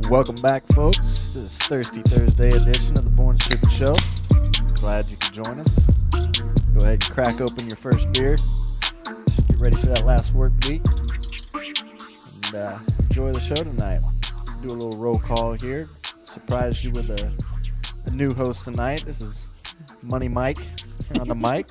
Welcome back, folks. This is Thirsty Thursday edition of the Born Stupid Show. Glad you could join us. Go ahead and crack open your first beer. Get ready for that last work week. And enjoy the show tonight. Do a little roll call here. Surprise you with a new host tonight. This is Money Mike here on the mic.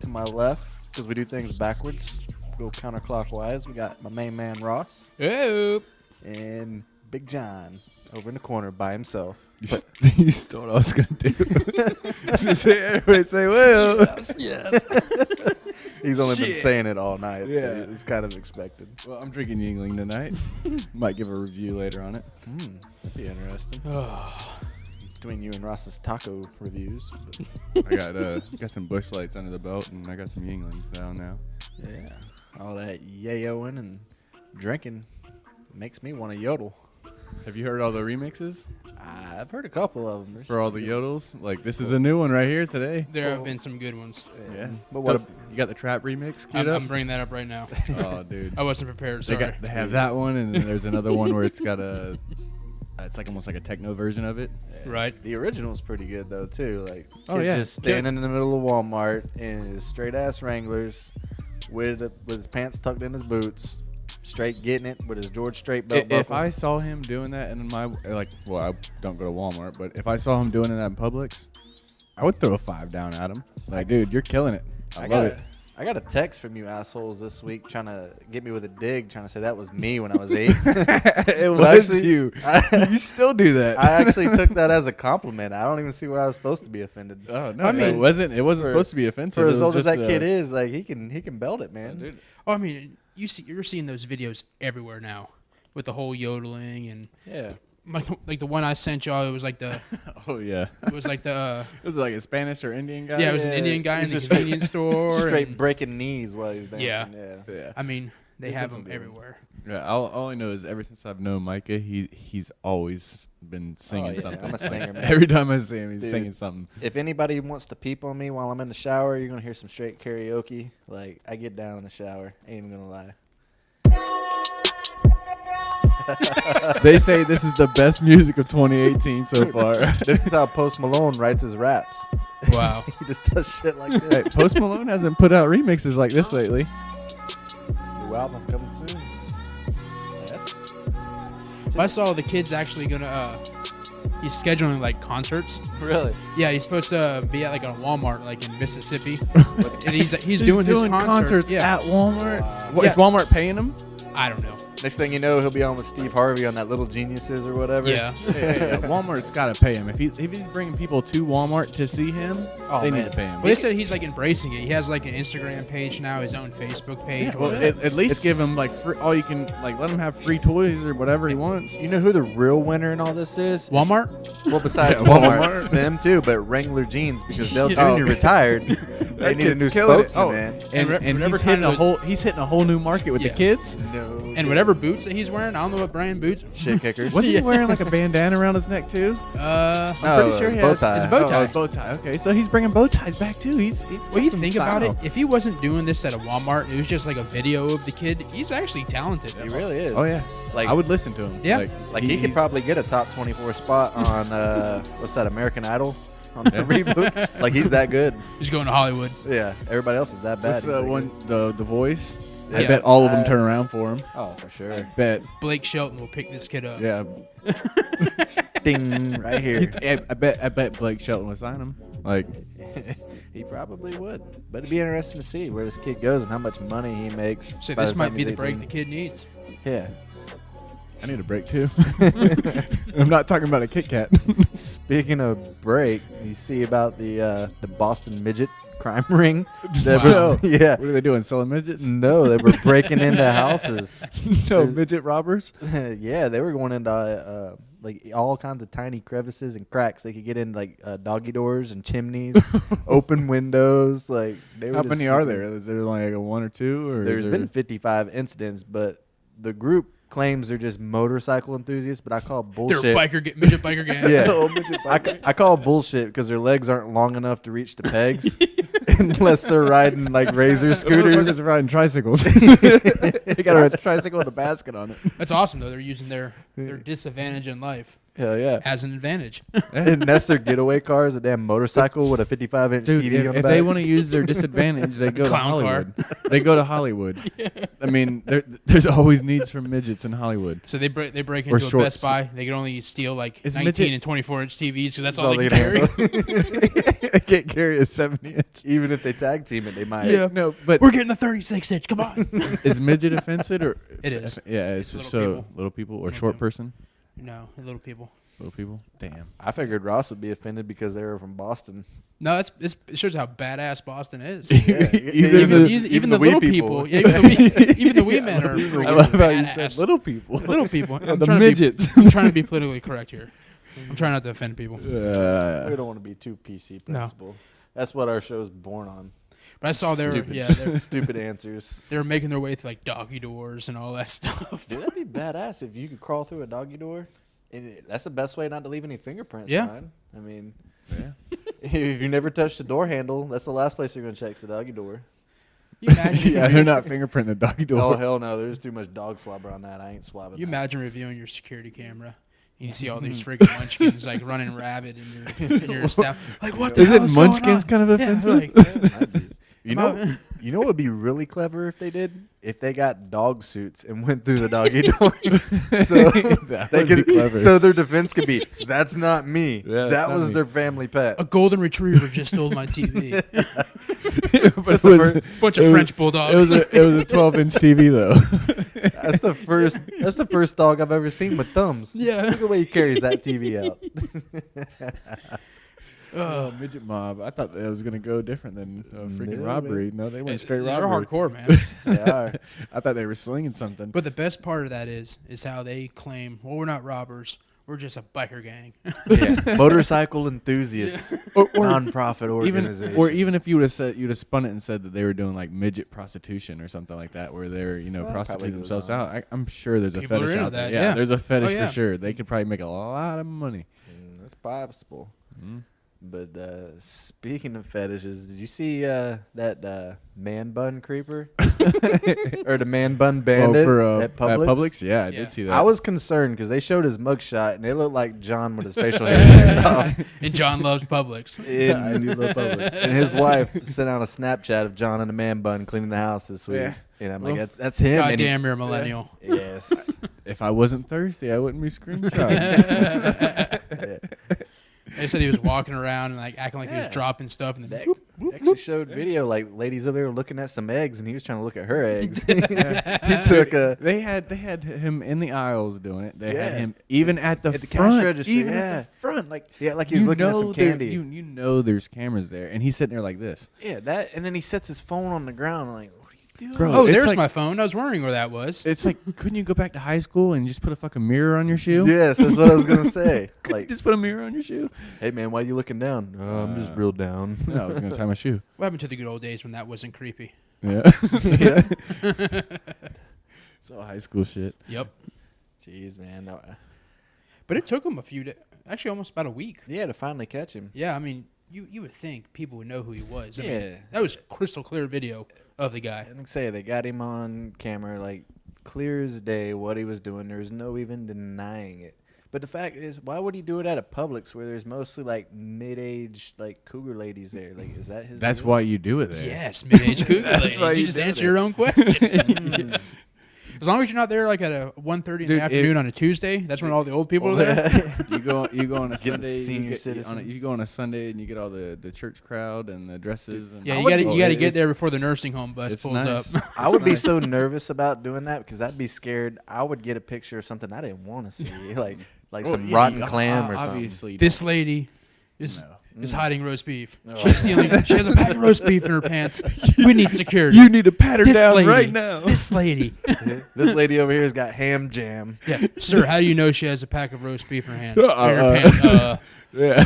To my left, because we do things backwards. Go counterclockwise. We got my main man, Ross. Hey. And Big John over in the corner by himself. You stole what I was going to do. Everybody say, well. Yes. He's only been saying it all night, so it's kind of expected. Well, I'm drinking Yingling tonight. Might give a review later on it. That'd be interesting. Between you and Ross's taco reviews. I got some Busch Lights under the belt, and I got some Yinglings down now. Yeah. All that yayoing and drinking makes me want to yodel. Have you heard all the remixes? I've heard a couple of them. For all the yodels? Like, this is a new one right here today. There have been some good ones. Yeah. But what? You got the trap remix queued up? I'm bringing that up right now. Oh, dude. I wasn't prepared, sorry. They have that one, and then there's another one where it's got it's like almost like a techno version of it. Right. The original's pretty good, though, too. Like, Oh, kid's yeah. just standing in the middle of Walmart in his straight-ass Wranglers with his pants tucked in his boots. Straight getting it with his George Strait belt buckle. If I saw him doing that in I don't go to Walmart, but if I saw him doing it at Publix, I would throw a 5 down at him. Like, dude, you're killing it. I love it. I got a text from you assholes this week trying to get me with a dig, trying to say that was me when I was 8. It was you. You still do that. I actually took that as a compliment. I don't even see where I was supposed to be offended. Oh no, I mean, it wasn't supposed to be offensive. For as It was old as just, that kid is, like he can belt it, man. dude. Oh, I mean, you're seeing those videos everywhere now with the whole yodeling and Yeah. like the one I sent y'all. It was like the Oh yeah. it was like the Was it like a Spanish or Indian guy? yeah, it was an Indian guy in the He's just convenience store. Straight and, breaking knees while he's dancing. Yeah. Yeah. I mean, they He have puts them them everywhere. Yeah. All I know is ever since I've known Mica, he's always been singing yeah. something. I'm a singer, man. Every time I see him, he's Dude. singing something. If anybody wants to peep on me while I'm in the shower, you're gonna hear some straight karaoke. Like I get down in the shower. Ain't even gonna lie. They say this is the best music of 2018 so far. This is how Post Malone writes his raps. Wow. He just does shit like Hey, this. Post Malone hasn't put out remixes like this lately. New album coming soon. Yes. I saw the kid's actually gonna. He's scheduling like concerts. Really? Yeah, he's supposed to be at like a Walmart like in Mississippi, and he's doing his concerts. Yeah, at Walmart. Wow. What, is Walmart paying him? I don't know. Next thing you know, he'll be on with Steve Harvey on that Little Geniuses or whatever. Yeah. Yeah, Walmart's got to pay him. If he's bringing people to Walmart to see him, Oh, they man. need to pay him. Well, they said he's like embracing it. He has like an Instagram page now, his own Facebook page. Well, at least give him like free, all you can, like let him have free toys or whatever he wants. You know who the real winner in all this is? Walmart. Well, besides Yeah, Walmart, Walmart. them too, but Wrangler Jeans because Dale Jr. Oh. retired. They That need a kid's new killing it. spokesman, Oh, man. And whatever he's hitting kind of he's hitting a whole new market with the Yeah. kids. No. And whatever boots that he's wearing, I don't know what brand boots. Shit kickers. Wasn't he wearing like a bandana around his neck too? Uh, No, Pretty sure he bow had tie. It's a bow tie. bow tie. Okay, so he's bringing bow ties back too. He's when you think about it, if he wasn't doing this at a Walmart, it was just like a video of the kid. He's actually talented. He really is. Oh yeah, Like I would listen to him. Yeah. Like he could he's- probably get a top 24 spot on what's that, American Idol on the reboot. Like he's that good. He's going to Hollywood. Yeah, everybody else is that bad. What's He's that one the voice? I Yeah. bet all of them turn around for him. good. Oh, for sure. Bet. Blake Shelton will pick this kid up. Yeah. Ding, right here. I bet Blake Shelton would sign him. Like He He probably would. But it'd be interesting to see where this kid goes and how much money he makes. So by this the might time be he's the break 18. the kid needs. Yeah. I need a break too. I'm not talking about a Kit Kat. Speaking of break, you see about the Boston midget crime ring? That Wow. was, yeah. What are they doing? Selling midgets? No, they were breaking into houses. No, There's- midget robbers. Yeah, they were going into like all kinds of tiny crevices and cracks. They could get in like doggy doors and chimneys, open windows. Like they were How just many are sneaking. there? Is there like a 1 or 2? Or There's is there... been 55 incidents, but the group claims they're just motorcycle enthusiasts. But I call bullshit. They're midget biker gang. Yeah. Oh, midget I call bullshit because their legs aren't long enough to reach the pegs unless they're riding like razor Scooters scooters. ring. Riding tricycles. They got a tricycle with a basket on it. That's awesome though. They're using their disadvantage in life Hell yeah. as an advantage. And that's their getaway car is a damn motorcycle with a 55-inch Dude, TV on the if back. they want to use their disadvantage, they go to Clown car. Hollywood. They go to Hollywood. I mean, there's always needs for midgets in Hollywood. So they break Or into a shorts. Best Buy. They can only steal like Is 19 midget- and 24-inch TVs because that's That's all they they can carry. handle. I can't carry a 70-inch. Even if they tag team it, they might. Yeah. No, but We're getting the 36-inch. Come on. is midget offensive or It is. Yeah, it's It's just little so people. little people or Little short people. person. No, little people. Little people. Damn. I figured Ross would be offended because they were from Boston. No, it shows how badass Boston is. Yeah, Even the wee little people. Yeah, even the wee men are freaking I love how you badass. said little people. Little people. Yeah, I'm the trying midgets. I'm trying to be politically correct here. I'm trying not to offend people. We don't want to be too PC No. principle. That's what our show's born on. But I saw Stupid. Stupid answers. they were making their way through like doggy doors and all that stuff. Dude, that'd be badass if you could crawl through a doggy door. That's the best way not to leave any fingerprints. Yeah. Man. I mean, Yeah. if you never touch the door handle, that's the last place you're going to check is the doggy door. You imagine? Yeah, they're not fingerprinting the doggy door. Oh, hell no. There's too much dog slobber on that. I ain't swabbing You that. imagine reviewing your security camera. And you see all these freaking munchkins like running rabid in your staff. Like what the Is hell it is going munchkins on? kind of Yeah, offensive? like, Yeah, might be. You know what would be really clever if they did? If they got dog suits and went through the doggy door. So That they would be could, clever. so their defense could be, that's not me. Yeah, that that's not was me." their family pet. a golden retriever just stole my TV. But it was, Bunch of French bulldogs. it was a 12-inch TV though. That's the first dog I've ever seen with thumbs. Yeah. Look at the way he carries that TV out. Oh, midget mob. I thought that was gonna go different than freaking No, robbery. No, they went straight They're robbery. hardcore, man. They are. I thought they were slinging something. But the best part of that is how they claim, well, we're not robbers. We're just a biker gang. Yeah. Motorcycle enthusiasts. or Non-profit organization. even if you'd have spun it and said that they were doing like midget prostitution or something like that, where they're Well, that prostituting probably goes themselves on. out. I'm sure there's People a are fetish into out there. that, Yeah, yeah. there's a fetish yeah. for sure. They could probably make a lot of money. That's possible. Mhm. But speaking of fetishes, did you see that man bun creeper or the man bun bandit at Publix? Yeah, I Yeah. did see that. I was concerned because they showed his mugshot and it looked like John with his facial hair shaved off. And John loves Publix. I do love Publix. And his wife sent out a Snapchat of John in a man bun cleaning the house this week. Yeah. And I'm Well, like, that's him. God And he- damn, you're a millennial. Yes. If I wasn't thirsty, I wouldn't be screenshotting. Yeah. They said he was walking around and like acting like he was Yeah. dropping stuff, and They then actually showed video like ladies over there looking at some eggs, and he was trying to look at her eggs. He took a They had him in the aisles doing it. They had Yeah. him even at the At the front, cash register, even yeah. at the front. Like like he's looking at some there- candy. You know there's cameras there, and he's sitting there like this. Yeah, that, and then he sets his phone on the ground. I'm like, what are you doing? Bro, oh, it's there's like- my phone. I was wondering where that was. It's like, couldn't you go back to high school and just put a fucking mirror on your shoe? Yes, that's what I was gonna say. Couldn't you Like, just put a mirror on your shoe? hey man, why are you looking down? Oh, I'm just real down. No, I was gonna tie my shoe. What happened to the good old days when that wasn't creepy? Yeah, Yeah. it's all high school shit. Yep. Jeez, man. No, But it took him a few days, actually almost about a week. yeah, to finally catch him. Yeah, I mean, you would think people would know who he was. I mean, Yeah. that was crystal clear video of the guy. I think say they got him on camera, like clear as day what he was doing. There's no even denying it. But the fact is, why would he do it at a Publix where there's mostly like mid-age like cougar ladies there? Like, is that his? That's deal? why you do it there. Yes, mid-age cougar lady. why You you just did answer it. your own question. Mm. As long as you're not there like at a 1:30 in Dude, the afternoon on a Tuesday, that's when all the old people are there. You go on a Getting Sunday. senior citizens. You go on a Sunday and you get all the church crowd and the dresses. And Yeah, you got to get there before the nursing home bus pulls nice. up. I would be so nervous about doing that because I'd be scared. I would get a picture of something I didn't want to see, like some rotten clam or something. Obviously, This lady is No. hiding roast beef. She's stealing. She has a pack of roast beef in her pants. We need security. You need to pat her This down lady, right now. This lady. This lady over here has got ham jam. Yeah, sir. How do you know she has a pack of roast beef in her hand? Uh, in her pants. Yeah.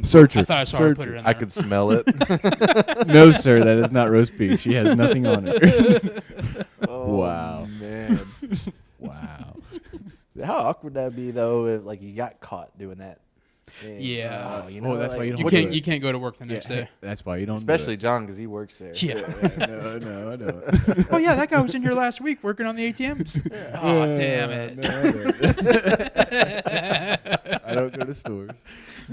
Search her. I thought I saw her Search put her. it in I there. could smell it. No, sir, that is not roast beef. She has nothing on her. Oh, Wow. man. Wow. How awkward that'd be though if like you got caught doing that. Yeah. You Oh, that's why you don't You do can't. it. You can't go to work the next day. That's why you don't. especially John because he works there. Yeah. No, I know. Oh yeah, that guy was in here last week working on the ATMs. Oh damn it. I don't go to stores.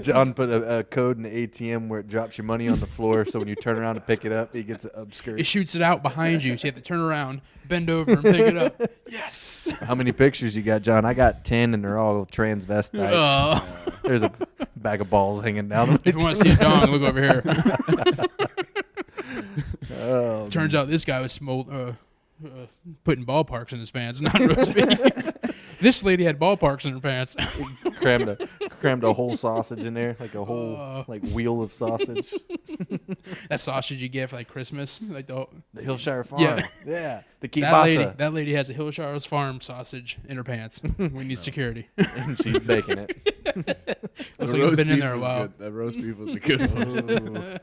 John put a code in the ATM where it drops your money on the floor, so when you turn around to pick it up, he gets it upskirt. It shoots it out behind you, so you have to turn around, bend over, and pick it up. Yes. How many pictures you got, John? I got 10, and they're all transvestites. Oh. There's a bag of balls hanging down. If you want to see a dong, look over here. Oh, Turns out this guy was putting ballparks in his pants, not roast beef. This lady had ballparks in her pants. crammed a whole sausage in there, like a whole like wheel of sausage. That sausage you get for like Christmas, like The Hillshire Farm. Yeah. The that lady has a Hillshire's Farm sausage in her pants. We need security. and she's baking it. Looks like it's been in there a while. That roast beef was a good one. Ooh.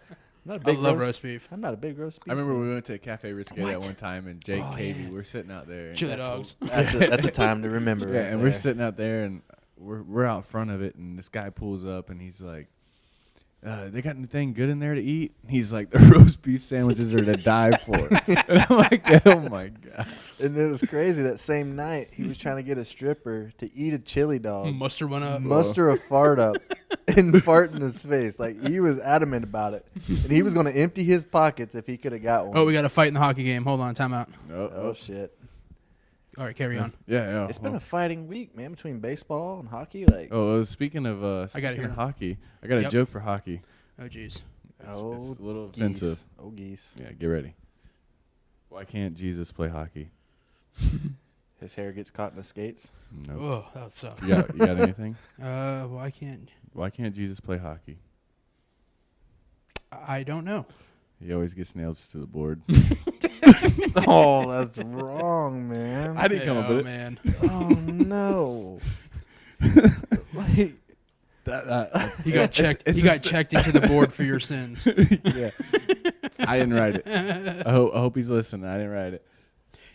Not a I big love roast beef. I'm not a big roast beef. I remember we went to Cafe Risque that What? one time, and Jake, Oh, Katie, yeah. we were sitting out there. And Chili dogs. That's a time to remember. Yeah, right and there. we're sitting out there, and we're out front of it, and this guy pulls up, and he's like, "They got anything good in there to eat?" And he's like, "The roast beef sandwiches are to die for." And I'm like, "Oh my god!" And it was crazy. That same night, he was trying to get a stripper to eat a chili dog, Muster one up. muster a fart up, and fart in his face. Like he was adamant about it, and he was going to empty his pockets if he could have got one. Oh, we got a fight in the hockey game. Hold on, time out. Oh shit! All right, carry on. Yeah. It's been a fighting week, man, between baseball and hockey. Like, Speaking of hockey, I got a Yep. joke for hockey. Oh, jeez. It's a little geese. offensive. Oh geese! Yeah, get ready. Why can't Jesus play hockey? His hair gets caught in the skates. No. Oh, that would suck. You got anything? Well, I can't. Why can't Jesus play hockey? I don't know. He always gets nails to the board. Oh, that's wrong, man. I didn't come up with it. Man. Oh no! Like, He got checked. He got checked into the board for your sins. Yeah. I didn't write it. I hope he's listening. I didn't write it.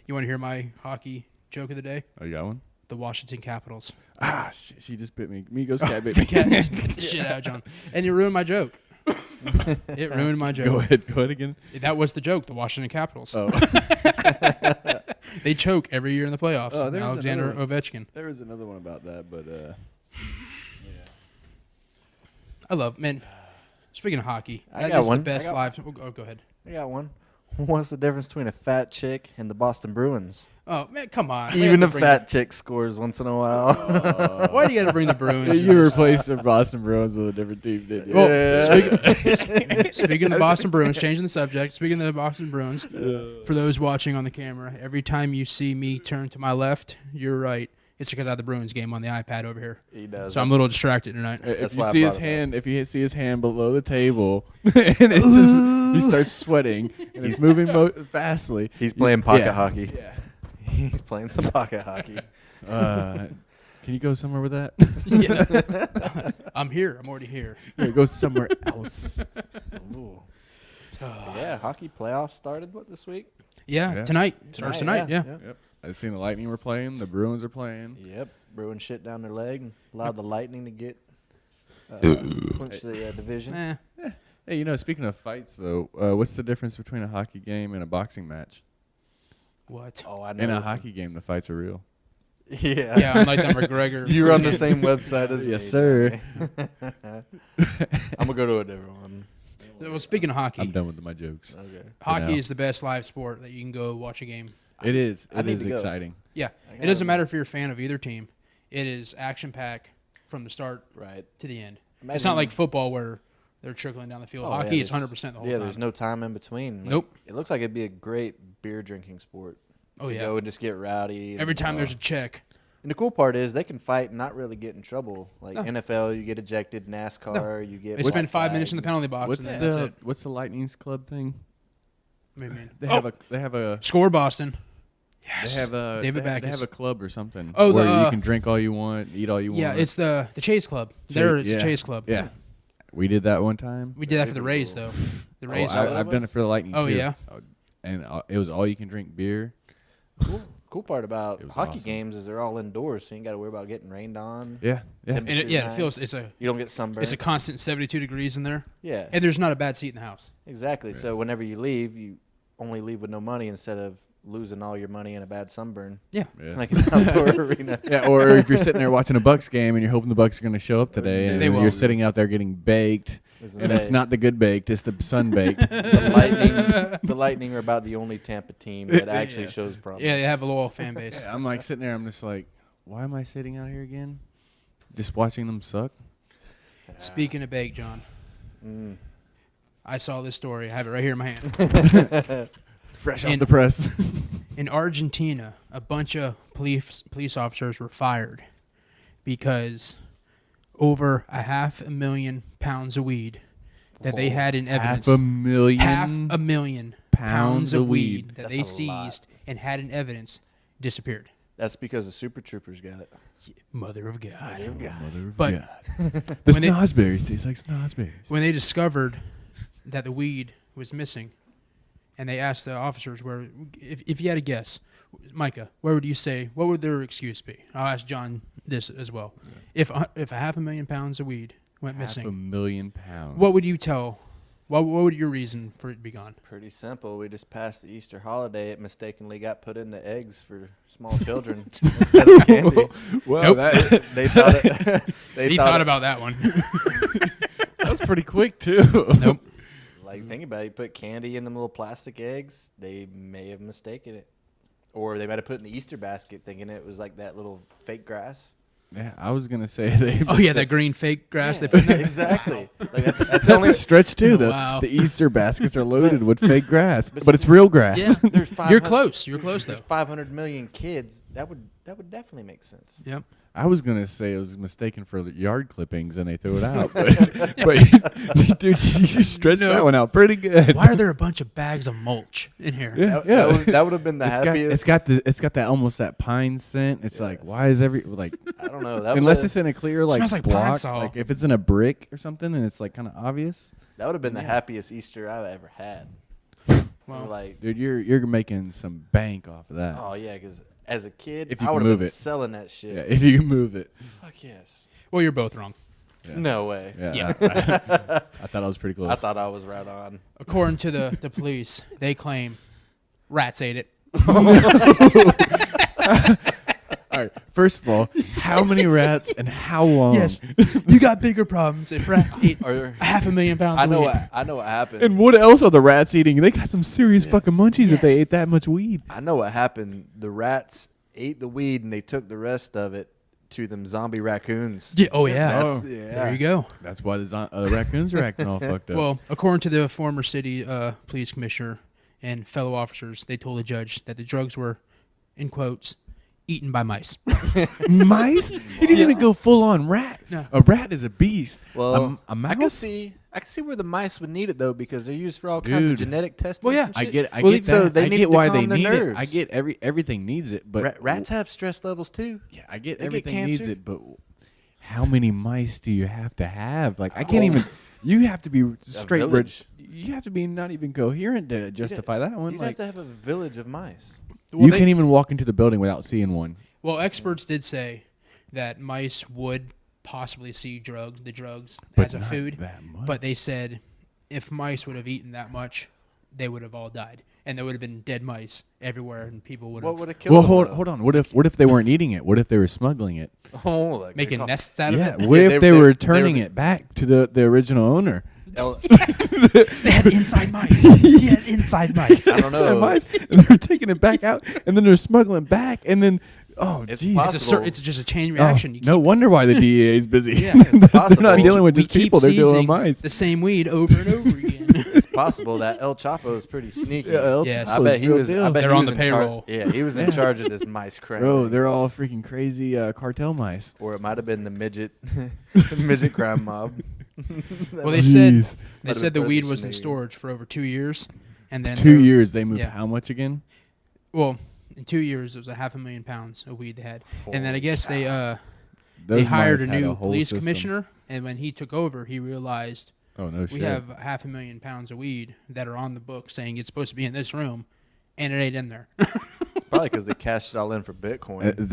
You want to hear my hockey joke of the day? Oh, you got one? The Washington Capitals. Ah, shit, she just bit me. Migos cat bit me. Cat just bit the shit out, John. And you ruined my joke. It ruined my joke. Go ahead again. That was the joke. The Washington Capitals. Oh. They choke every year in the playoffs. Oh, there's Alexander another Ovechkin. There was another one about that, but I love, man. Speaking of hockey, I that got is one. the best I got live. Oh, go ahead. I got one. What's the difference between a fat chick and the Boston Bruins? Oh man, come on. Even a a fat chick scores once in a while. Why do you got to bring the Bruins? you replaced the Boston Bruins with a different team, didn't you? Well, Yeah. speaking of the Boston Bruins, changing the subject. Speaking of the Boston Bruins, for those watching on the camera, every time you see me turn to my left, you're right. It's because I have the Bruins game on the iPad over here. He does. So I'm a little distracted tonight. If you why I see his brought it hand, if you see his hand below the table, and it's just, he starts sweating, and he's moving fastly. He's playing pocket Yeah. hockey. Yeah. He's playing some pocket hockey. Can you go somewhere with that? Yeah. I'm here. I'm already here. Yeah, go somewhere else. Ooh. Yeah, hockey playoffs started this week? Yeah, tonight. Starts tonight, yeah. Yep. I've seen the Lightning were playing. The Bruins are playing. Yep. Bruins shit down their leg and allowed the Lightning to get clinch the division. Hey, speaking of fights, though, what's the difference between a hockey game and a boxing match? What? Oh, I know. In a this one. hockey game, the fights are real. Yeah. Yeah, I'm like that McGregor. You run the same website as Yes, me, sir. Johnny. I'm going to go to a different one. Well, speaking of hockey, I'm done with my jokes. Okay. hockey now. is the best live sport that you can go watch a game. It is. I It need is to go. exciting. Yeah, I it gotta doesn't matter admit. if you're a fan of either team. It is action packed from the start Right. to the end. It's Imagine- not like football where they're trickling down the field. Oh, Hockey yeah, is 100% the whole Yeah, time. there's no time in between. Like, Nope. It looks like it'd be a great beer drinking sport. Oh to yeah. Go and just get rowdy. And, Every time there's a check. And the cool part is they can fight and not really get in trouble. Like No. NFL, you get ejected. NASCAR, you get. They spend white 5 minutes in the flag. penalty box What's and that's it. what's the Lightning's club thing? What do you mean? They Oh, have a score Boston. Yes. they have a David they have Backus. a club or something. Oh, where the, you can drink all you want, eat all you Yeah, want. it's the Chase Club. There, it's the Chase Club. Yeah, we did that one time. We did that for the Super Rays, cool. though. The Oh, Rays. I've done it for the Lightning. Oh, too. yeah? And it was all you can drink beer. Cool part about It was hockey awesome. games is they're all indoors, so you ain't got to worry about getting rained on. Yeah, yeah. Tim- And it, yeah, it Nice. feels it's a You don't get sunburned. constant 72 degrees in there, Yeah, and there's not a bad seat in the house. exactly. So whenever you leave, you only leave with no money instead of losing all your money in a bad sunburn, Yeah. Yeah. like an outdoor arena. Yeah, or if you're sitting there watching a Bucks game and you're hoping the Bucks are going to show up today, and They you're won't. sitting out there getting baked, and it's not the good baked, it's the sun baked. The Lightning are about the only Tampa team that actually Yeah. shows promise. Yeah, they have a loyal fan base. I'm like sitting there, I'm just like, why am I sitting out here again? Just watching them suck? Speaking of bake, John, Mm. I saw this story. I have it right here in my hand. Fresh And- off the press. In Argentina, a bunch of police officers were fired because over 500,000 pounds of weed that they had in evidence. 500,000 500,000 pounds of weed that they That's a lot. seized and had in evidence disappeared. That's because the Super Troopers got it. Mother of God. But But the when they- snozberries taste like snozberries. when they discovered that the weed was missing, and they asked the officers where, if you had a guess, Micah, where would you say, what would their excuse be? I'll ask John this as well. If 500,000 pounds of weed went missing, 500,000 pounds. what would you tell? What would your reason for it to be gone? Pretty simple. We just passed the Easter holiday. It mistakenly got put in the eggs for small children instead of candy. Well, Nope. that, They thought it. They He thought about that one. that was pretty quick, too. Nope. Like, think about it. You put candy in them little plastic eggs. They may have mistaken it, or they might have put it in the Easter basket, thinking it was like that little fake grass. Yeah, I was going to say they. Oh yeah, that green fake grass Yeah, they put in there. exactly. Like that's That's only. a stretch, too. Wow. The Easter baskets are loaded with fake grass, but but it's real grass. Yeah. There's You're 500 close. You're close though. There's 500 million kids. That would definitely make sense. Yep. I was gonna say it was mistaken for the yard clippings and they threw it out, but dude, you stretched No. that one out pretty good. Why are there a bunch of bags of mulch in here? Yeah, That would have been the It's got, happiest. it's got that almost that pine scent. It's like, why is I don't know. That unless would've- it's in a clear like Smells like pine block, saw. like if it's in a brick or something and it's like kind of obvious. that would have been the happiest Easter I've ever had. Well, Like, Dude, you're making some bank off of that. oh yeah, because as a kid, If you I can would have move been it. selling that shit. Yeah, if you can move it. Fuck yes. well, you're both wrong. Yeah. No way. Yeah, Yeah. I thought I was pretty close. I thought I was right on. According to the police, they claim rats ate it. All right. First of all, how many rats and how long? Yes, you got bigger problems if rats ate Or- 500,000 pounds. I of know weed. what I know what happened. And what else are the rats eating? They got some serious fucking munchies if they Yes. ate that much weed. I know what happened. The rats ate the weed and they took the rest of it to them zombie raccoons. Yeah. Oh yeah. That's, Oh. yeah. There you go. That's why the raccoons are acting all fucked up. Well, according to the former city police commissioner and fellow officers, they told the judge that the drugs were, in quotes, eaten by mice. mice? He didn't even go full on rat. No. A rat is a beast. Well, a mouse? I can see where the mice would need it though because they're used for all kinds of Dude. genetic testing. Well, yeah. and I shit. get, I Well, get so that. they I need get to why calm they their need it. nerves. I get everything needs it, but Rats have stress levels too. Yeah, I get they get everything needs cancer. it, but how many mice do you have to have? Like I can't even. You have to be straight. village. You have to be not even coherent to justify that one. You'd Like have to have a village of mice. Well, you they- can't even walk into the building without seeing one. Well, experts did say that mice would possibly see the drugs But as a not food, that much. but they said if mice would have eaten that much, they would have all died, and there would have been dead mice everywhere, and people would What have would have killed Well, them? hold on. What if they weren't eating it? What if they were smuggling it? Oh, like making they call- nests out of Yeah. it. What Yeah, if they- they they- were they turning were- it back to the original owner? They had inside mice. He had inside mice. I don't know. Mice, and they're taking it back out, and then they're smuggling back, and then It's jeez. possible. It's just a chain reaction. You No wonder why the DEA is busy. Yeah, it's possible. They're not dealing with we just keep people; they're dealing with seizing mice. the same weed over and over again. It's possible that El Chapo is pretty sneaky. Yes. I bet he was. I bet They're he on was the in charge. payroll. Yeah, he was in charge of this mice crane. Bro, they're all freaking crazy cartel mice. Or it might have been the midget crime mob. Well, they said Jeez. the Might weed have been was in Schneegans. storage for over 2 years, and then 2 years they moved yeah. how much again? Well, in 2 years it was 500,000 pounds of weed they had, and then I guess they Those hired mice a had new whole police system. commissioner, and when he took over, he realized Oh no we shit! have 500,000 pounds of weed that are on the book saying it's supposed to be in this room, and it ain't in there. Probably because they cashed it all in for Bitcoin.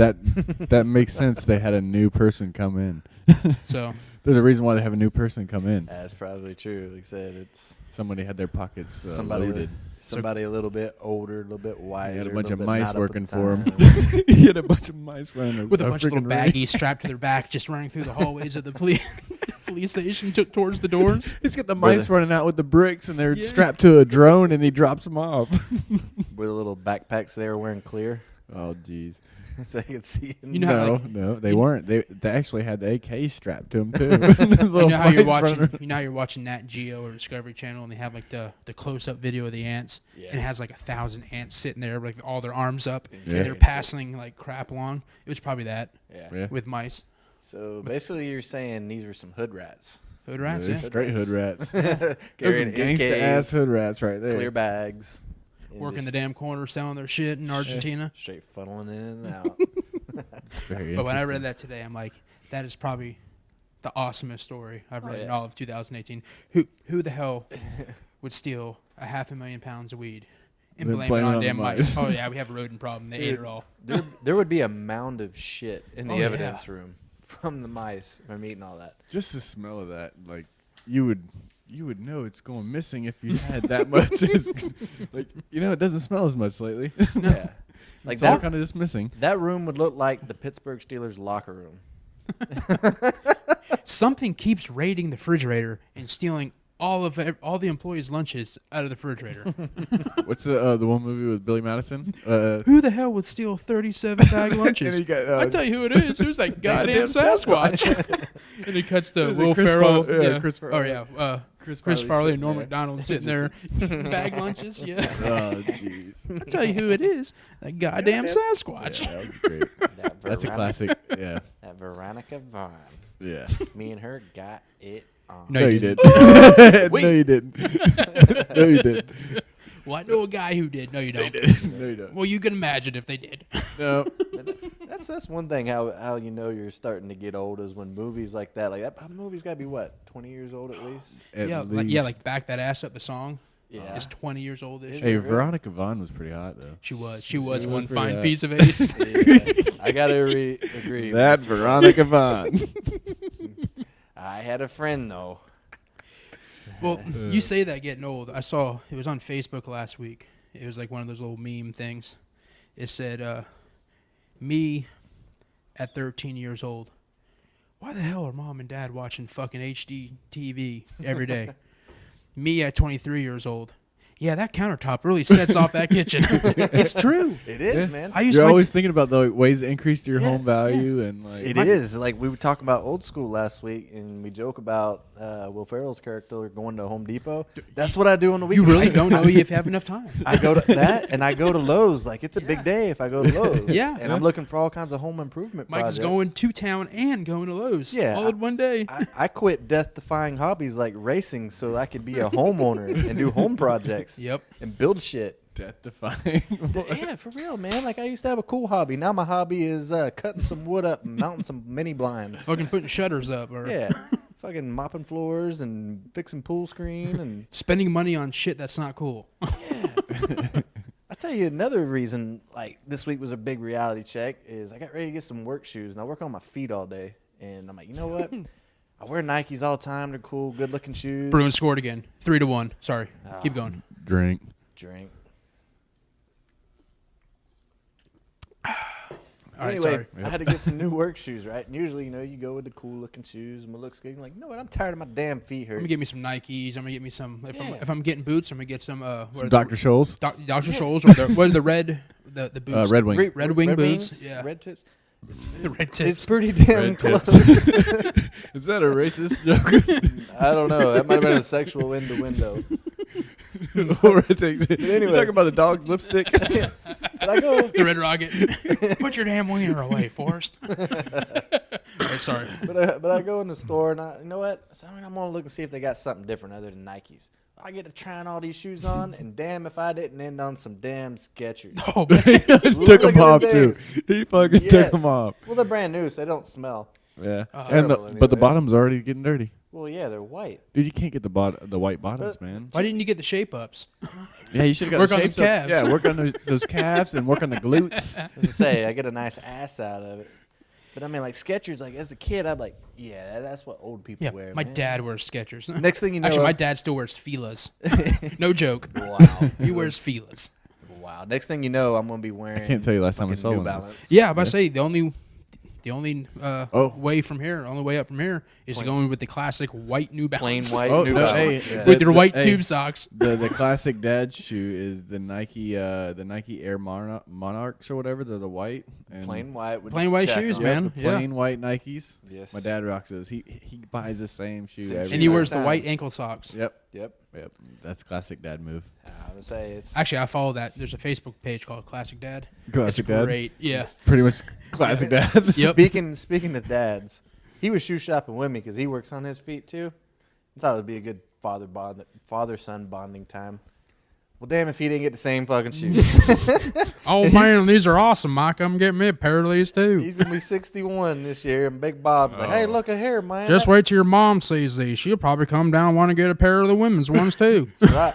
That makes sense. They had a new person come in. So There's a reason why they have a new person come in. That's probably true. Like I said, it's Somebody had their pockets somebody loaded. somebody a little bit older, a little bit wiser. He had a a bunch little of bit mice not up working with the for him. time. He had a bunch of mice running with a bunch of little freaking ring. baggies strapped to their back, just running through the hallways of the police station towards the doors. He's got the Where mice the- running out with the bricks, and they're Yeah. strapped to a drone, and he drops them off. With the little backpacks they were wearing clear, Oh, jeez. so they could see. You know how, No, they you- weren't. They actually had the AK strapped to them too. You know how you're watching. You know how you're watching Nat Geo or Discovery Channel, and they have like the close-up video of the ants, Yeah. and it has like 1,000 ants sitting there, like all their arms up, Yeah. and they're passing like crap along. It was probably that Yeah. with mice, So basically, you're saying these were some hood rats. hood rats. They're Yeah, straight hood rats. Those Carrying some gangsta ass AKs, hood rats right there. clear bags, and working just the damn corner, selling their shit in Argentina. straight funneling in and out. It's very But when I interesting. read that today, I'm like, that is probably the awesomest story I've read in yeah. all of 2018. Who the hell would steal 500,000 pounds of weed and Then blame it blame it on on the damn mice. mice? Oh yeah, we have a rodent problem. They ate it all. There would be a mound of shit in the Oh, yeah. evidence room from the mice from eating all that. Just the smell of that, like you would know it's going missing if you had that much. Like it doesn't smell as much lately. Yeah, like It's all that. kind of just missing. That room would look like the Pittsburgh Steelers locker room. Something keeps raiding the refrigerator and stealing all the employees' lunches out of the refrigerator. What's the one movie with Billy Madison? Who the hell would steal 37 bag lunches? And he got, I tell you who it is. It was that goddamn Goddamn Sasquatch. And he cuts to Was it Will Chris Ferrell. Farley? Yeah, Chris Farley. Oh yeah. Chris Chris Farley and sitting Norm there. Macdonald sitting there eating bag lunches. Yeah. Oh jeez. I tell you who it is. That goddamn Sasquatch. Yeah, that was great. That That's a classic. Yeah. That Veronica Vaughn. Yeah. Me and her got it on. No, No, you you didn't. didn't. No, you didn't. No, you didn't. Well, I know a guy who did. No, you don't. No, you don't. Well, you can imagine if they did. No. That's one thing how you know you're starting to get old is when movies like that movie's got to be what 20 years old at least. At Yeah, least. like Back That Ass Up, the song. Yeah. Is 20 years old this Hey, year. Veronica Vaughn was pretty hot though. She was was one pretty fine hot. piece of ace. Yeah, I gotta agree. That Mr. Veronica Vaughn. I had a friend though. Well, you say that getting old. I saw it was on Facebook last week. It was like one of those little meme things. It said, "Me at 13 years old. Why the hell are mom and dad watching fucking HD TV every day? Me at 23 years old. Yeah, that countertop really sets off that kitchen. It's true. It is, Yeah. man. I used You're my always thinking about the ways to increase your Yeah, home value and like. It is like we were talking about old school last week, and we joke about Will Ferrell's character going to Home Depot. That's what I do on the You weekend. really don't know if you have enough time. I go to that, and I go to Lowe's. Like it's a big day if I go to Lowe's. Yeah. and I'm looking for all kinds of home improvement Mike was projects. going to town and going to Lowe's. Yeah, all in one day. I quit death-defying hobbies like racing so I could be a homeowner and do home projects. Yep. And build shit. Death defying. Yeah, for real, man. Like I used to have a cool hobby. Now my hobby is cutting some wood up and mounting some mini blinds. Fucking putting shutters up or Yeah, fucking mopping floors and fixing pool screen and. spending money on shit that's not cool. I tell you another reason. Like this week was a big reality check. Is I got ready to get some work shoes and I work on my feet all day. And I'm like, you know what? I wear Nikes all the time. They're cool, good-looking shoes. Bruins scored again. 3-1. Sorry. Keep going. Drink. Drink. All right, Anyway, sorry. I had to get some new work shoes, right? And usually, you go with the cool looking shoes and what looks good. I'm like, you know what? I'm tired of my damn feet I'm hurt. gonna get me some Nikes. I'm gonna get me some. Yeah. If I'm getting boots, I'm gonna get some. Some Dr. Scholl's. Dr. Scholl's or what are the red the boots? Red Wing. Red Wing boots. wings, Yeah. Red tips. The red tips. It's pretty damn Red close. tips. Is that a racist joke? I don't know. That might have been a sexual innuendo. Or it takes it. anyway. You talking about the dog's lipstick? But I go. The Red Rocket. Put your damn wiener away, Forrest. Right, sorry. But I go in the store and you know what? So I'm gonna look and see if they got something different other than Nikes. I get to trying all these shoes on, and damn if I didn't end on some damn Skechers. Oh man. Took Look them at off the too. things. He fucking took Yes. them off. Well, they're brand new, so they don't smell. Yeah, Oh. and Terrible but the anyway. bottom's already getting dirty. Well, yeah, they're white. Dude, you can't get the white bottoms, man. Why didn't you get the shape ups? Yeah, you should have Work got on the the shapes up. calves. Yeah, work on those calves and work on the glutes. As I say, I get a nice ass out of it. But I mean, like Skechers, like as a kid, I'm like, yeah, that's what old people Yeah, wear. my man. dad wears Skechers. Next thing you know, Actually, my dad still wears Fila's. No joke. wow, He wears Fila's. wow. Next thing you know, I'm gonna be wearing. I can't tell you last time I fucking saw New one of those. Balance. Yeah, I'm about to say the only way from here, only way up from here is Plain. going with the classic white New Plain Balance. white Oh, New no, Balance. hey, yeah. with your the- white hey. tube socks. The classic dad shoe is the Nike Air Monarchs or whatever. They're the white and plain white. With Plain just white check shoes, on Yep, it. man. the Yeah. plain white Nikes. Yes. My dad rocks those. He buys the same shoe Same every And he Every wears the time. white ankle socks. Yep, Yep. yep. That's classic dad move. I would say it's. Actually, I follow that. There's a Facebook page called Classic Dad. Classic It's dad. great. Yeah. It's pretty much classic dads. Yep. Speaking of dads, he was shoe shopping with me because he works on his feet too. I thought it would be a good father son bonding time. Well, damn if he didn't get the same fucking shoes. Oh man, these are awesome, Mike. I'm getting me a pair of these too. He's gonna be 61 this year, and Big Bob's like, "Hey, look at here, man." Just wait till your mom sees these. She'll probably come down and want to get a pair of the women's ones too. Right.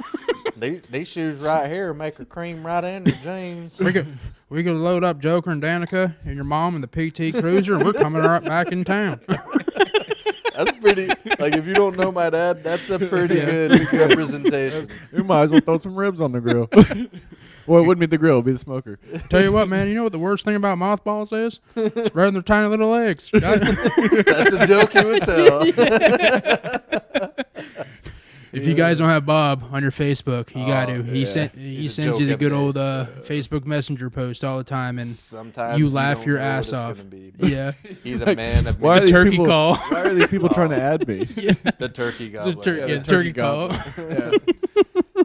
These shoes right here make her cream right in her jeans. We could load up Joker and Danica and your mom in the PT Cruiser, and we're coming right back in town. That's pretty. Like if you don't know my dad, that's a pretty Yeah. good representation. You might as well throw some ribs on the grill. Well, it wouldn't be the grill; it'd be the smoker. Tell you what, man. You know what the worst thing about mothballs is? Spreading their tiny little legs. That's a joke he would tell. If you guys don't have Bob on your Facebook, you got to. yeah. He He's a sends joke you the every good day. old Facebook Messenger post all the time, and Sometimes you laugh don't your know what ass it's off. gonna be, but Yeah, he's a man of Why are the these turkey people, call. Why are these people trying to add me? the turkey The gobbler. the turkey call. Yeah.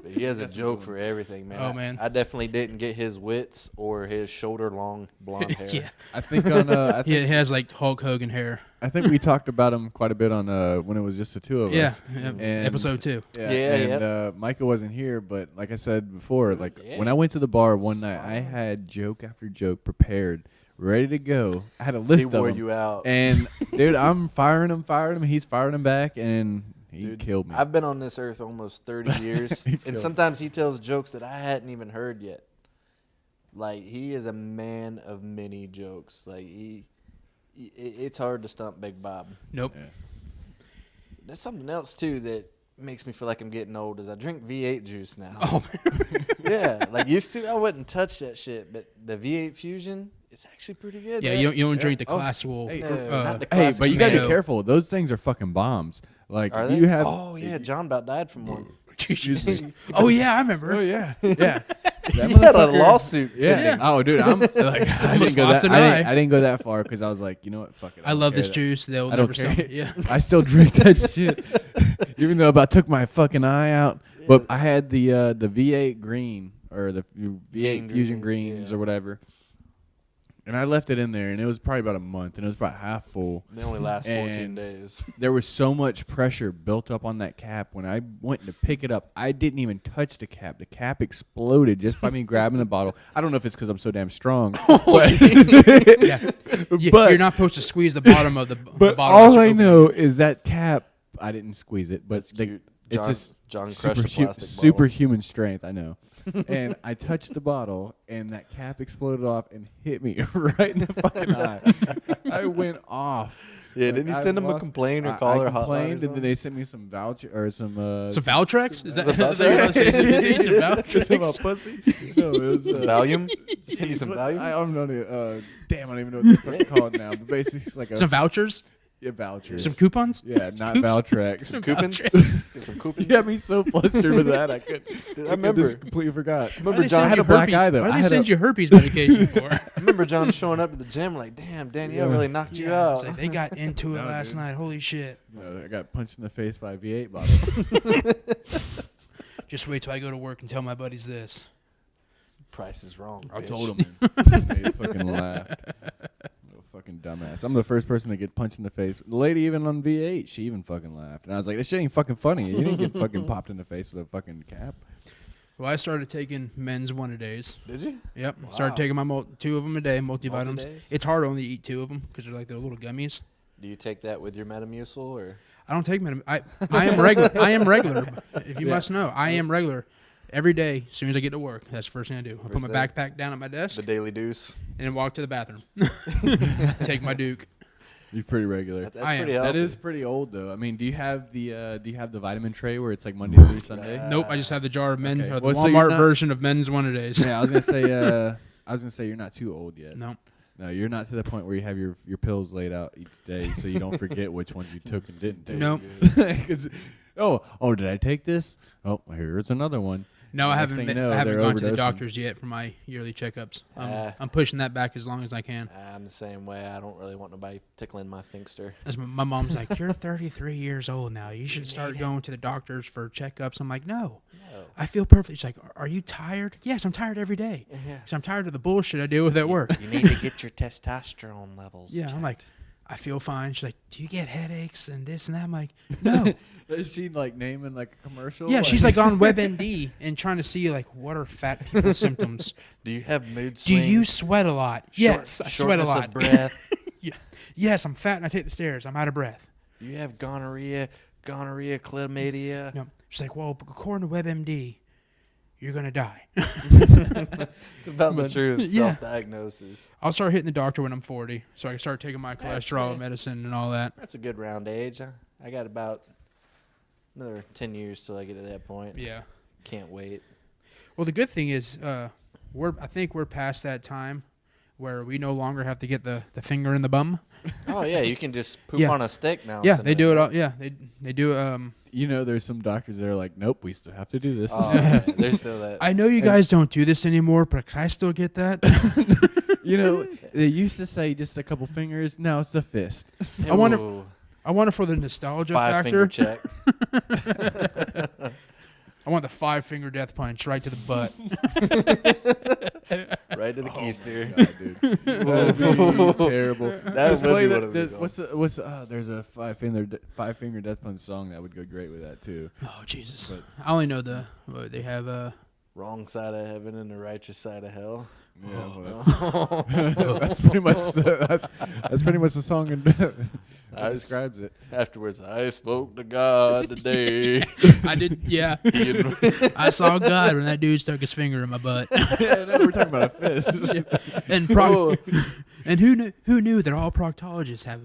But he has a joke for everything, man. Oh, man. I definitely didn't get his wits or his shoulder long blonde hair. Yeah, I think on he has like Hulk Hogan hair. I think we talked about him quite a bit on when it was just the two of Yeah, us. And- episode 2. Yeah, and Micah wasn't here, but like I said before, like Yeah. when I went to the bar one night, I had joke after joke prepared, ready to go. I had a He list of wore them, you out. and dude, I'm firing him. He's firing him back, and he Dude, killed me. I've been on this earth almost 30 years, He and killed sometimes he tells jokes that I hadn't even heard yet. Like he is a man of many jokes. Like it's hard to stump Big Bob. Nope. Yeah. That's something else too that makes me feel like I'm getting old. Is I drink V8 juice now. Oh man. Yeah, like used to I wouldn't touch that shit, but the V8 Fusion, it's actually pretty good. Yeah, man. you don't drink the Oh, classical. hey, No, uh, not the Hey, classic but you gotta be tomato. careful. Those things are fucking bombs. Like Are if they? you have. Oh yeah, John about died from one. Oh yeah, I remember. Oh yeah, yeah. He had a lawsuit. Yeah. Yeah. Oh, dude, I'm like, I Almost didn't go lost that. an eye. I didn't go that far because I was like, you know what, fuck it. I don't love care this that- juice. They'll I never don't sell care. it. Yeah. I still drink that shit, even though about took my fucking eye out. But I had the V8 green or the V8 Green, Fusion green, Greens yeah. or whatever, and I left it in there, and it was probably about a month, and it was about half full. They only last 14 And days. There was so much pressure built up on that cap. When I went to pick it up, I didn't even touch the cap. The cap exploded just by me grabbing the bottle. I don't know if it's because I'm so damn strong. But, Yeah. But- You're not supposed to squeeze the bottom of the but bottle. all as you I open know is that cap, I didn't squeeze it, but That's cute. John, it's John just crushed a plastic superhuman strength, I know. And I touched the bottle, and that cap exploded off and hit me right in the fucking eye. I went off. Yeah, didn't you send them a complaint or call their hotline? I complained, and then they sent me some voucher or some Valtrex? Is that Valtrex? Some pussy? No, it was Valium. Send you some Valium. I don't know. Damn, I don't even know what they're fucking called now. But basically, it's like some vouchers. Yeah, vouchers. Some coupons? Yeah, not Valtrex. Some coupons? Some coupons? You got me so flustered with that. I just completely forgot. Remember John had a black eye, though. Why did they send you herpes medication for? I remember John showing up at the gym like, damn, Danielle really knocked you out. Like, they got into it last night. Holy shit. I got punched in the face by a V8 bottle. Just wait till I go to work and tell my buddies this. Price is wrong. I bitch. told him. They fucking laughed. Fucking dumbass. I'm the first person to get punched in the face. The lady even on V8, she even fucking laughed. And I was like, this shit ain't fucking funny. You didn't get fucking popped in the face with a fucking cap. Well, I started taking men's one-a-days. Did you? Yep. Wow. Started taking my 2 of them a day, multivitamins. Multi-days? It's hard to only eat 2 of them because they're like the little gummies. Do you take that with your Metamucil or? I don't take I am regular. I am regular. If you must know, I am regular. Every day, as soon as I get to work, that's the first thing I do. I put my backpack down at my desk. The Daily Deuce. And then walk to the bathroom. Take my Duke. You're pretty regular. That's pretty healthy. That is pretty old though. I mean, do you have the vitamin tray where it's like Monday through Sunday? Nope, I just have the jar of men, the Well, so Walmart version of men's one-a-days. Yeah, I was gonna say you're not too old yet. No. No, you're not to the point where you have your pills laid out each day, so you don't forget which ones you took and didn't take. Nope. Did I take this? Oh, here's another one. No, I Next haven't. thing you know, I haven't they're gone to the overdosing. doctors yet for my yearly checkups. I'm pushing that back as long as I can. I'm the same way. I don't really want nobody tickling my finkster. As my mom's like, "You're 33 years old now. You should start going to the doctors for checkups." I'm like, "No, I feel perfect." She's like, "Are you tired?" Yes, I'm tired every day. Yeah. So I'm tired of the bullshit I deal with at work. You need to get your testosterone levels. Yeah, checked. I'm like, I feel fine. She's like, "Do you get headaches and this and that?" I'm like, "No." Is she like naming like a commercial? Yeah, she's like on WebMD and trying to see like what are fat people's symptoms. Do you have mood Do swings? you sweat a lot? Yes, I sweat a Shortness lot. of breath? Yeah. Yes, I'm fat and I take the stairs. I'm out of breath. Do you have gonorrhea, chlamydia? No. She's like, well, according to WebMD, you're going to die. It's about the truth. Yeah. Self-diagnosis. I'll start hitting the doctor when I'm 40 so I can start taking my cholesterol medicine and all that. That's a good round age. I got about another 10 years till I get to that point. Yeah. Can't wait. Well, the good thing is I think we're past that time where we no longer have to get the finger in the bum. Oh, yeah. You can just poop Yeah. on a steak now. Yeah, they do it all. Yeah, they do You know, there's some doctors that are like, nope, we still have to do this. Oh, yeah, there's still that. I know you guys don't do this anymore, but can I still get that? You know, they used to say just a couple fingers. Now it's the fist. I wonder- Ooh, I want it for the nostalgia 5-finger factor. check. I want the 5-finger death punch right to the butt. Right to the keister. God, dude. That'd be terrible. That Just would play be that- one of these there's a five-finger death punch song that would go great with that too. Oh Jesus! But- I only know they have. Wrong side of heaven and the righteous side of hell. Yeah, well, that's pretty much that's pretty much the song and I was- describes it. Afterwards, I spoke to God today. I did. Yeah, I saw God when that dude stuck his finger in my butt. Yeah, no, we're talking about a fist. And and who knew that all proctologists have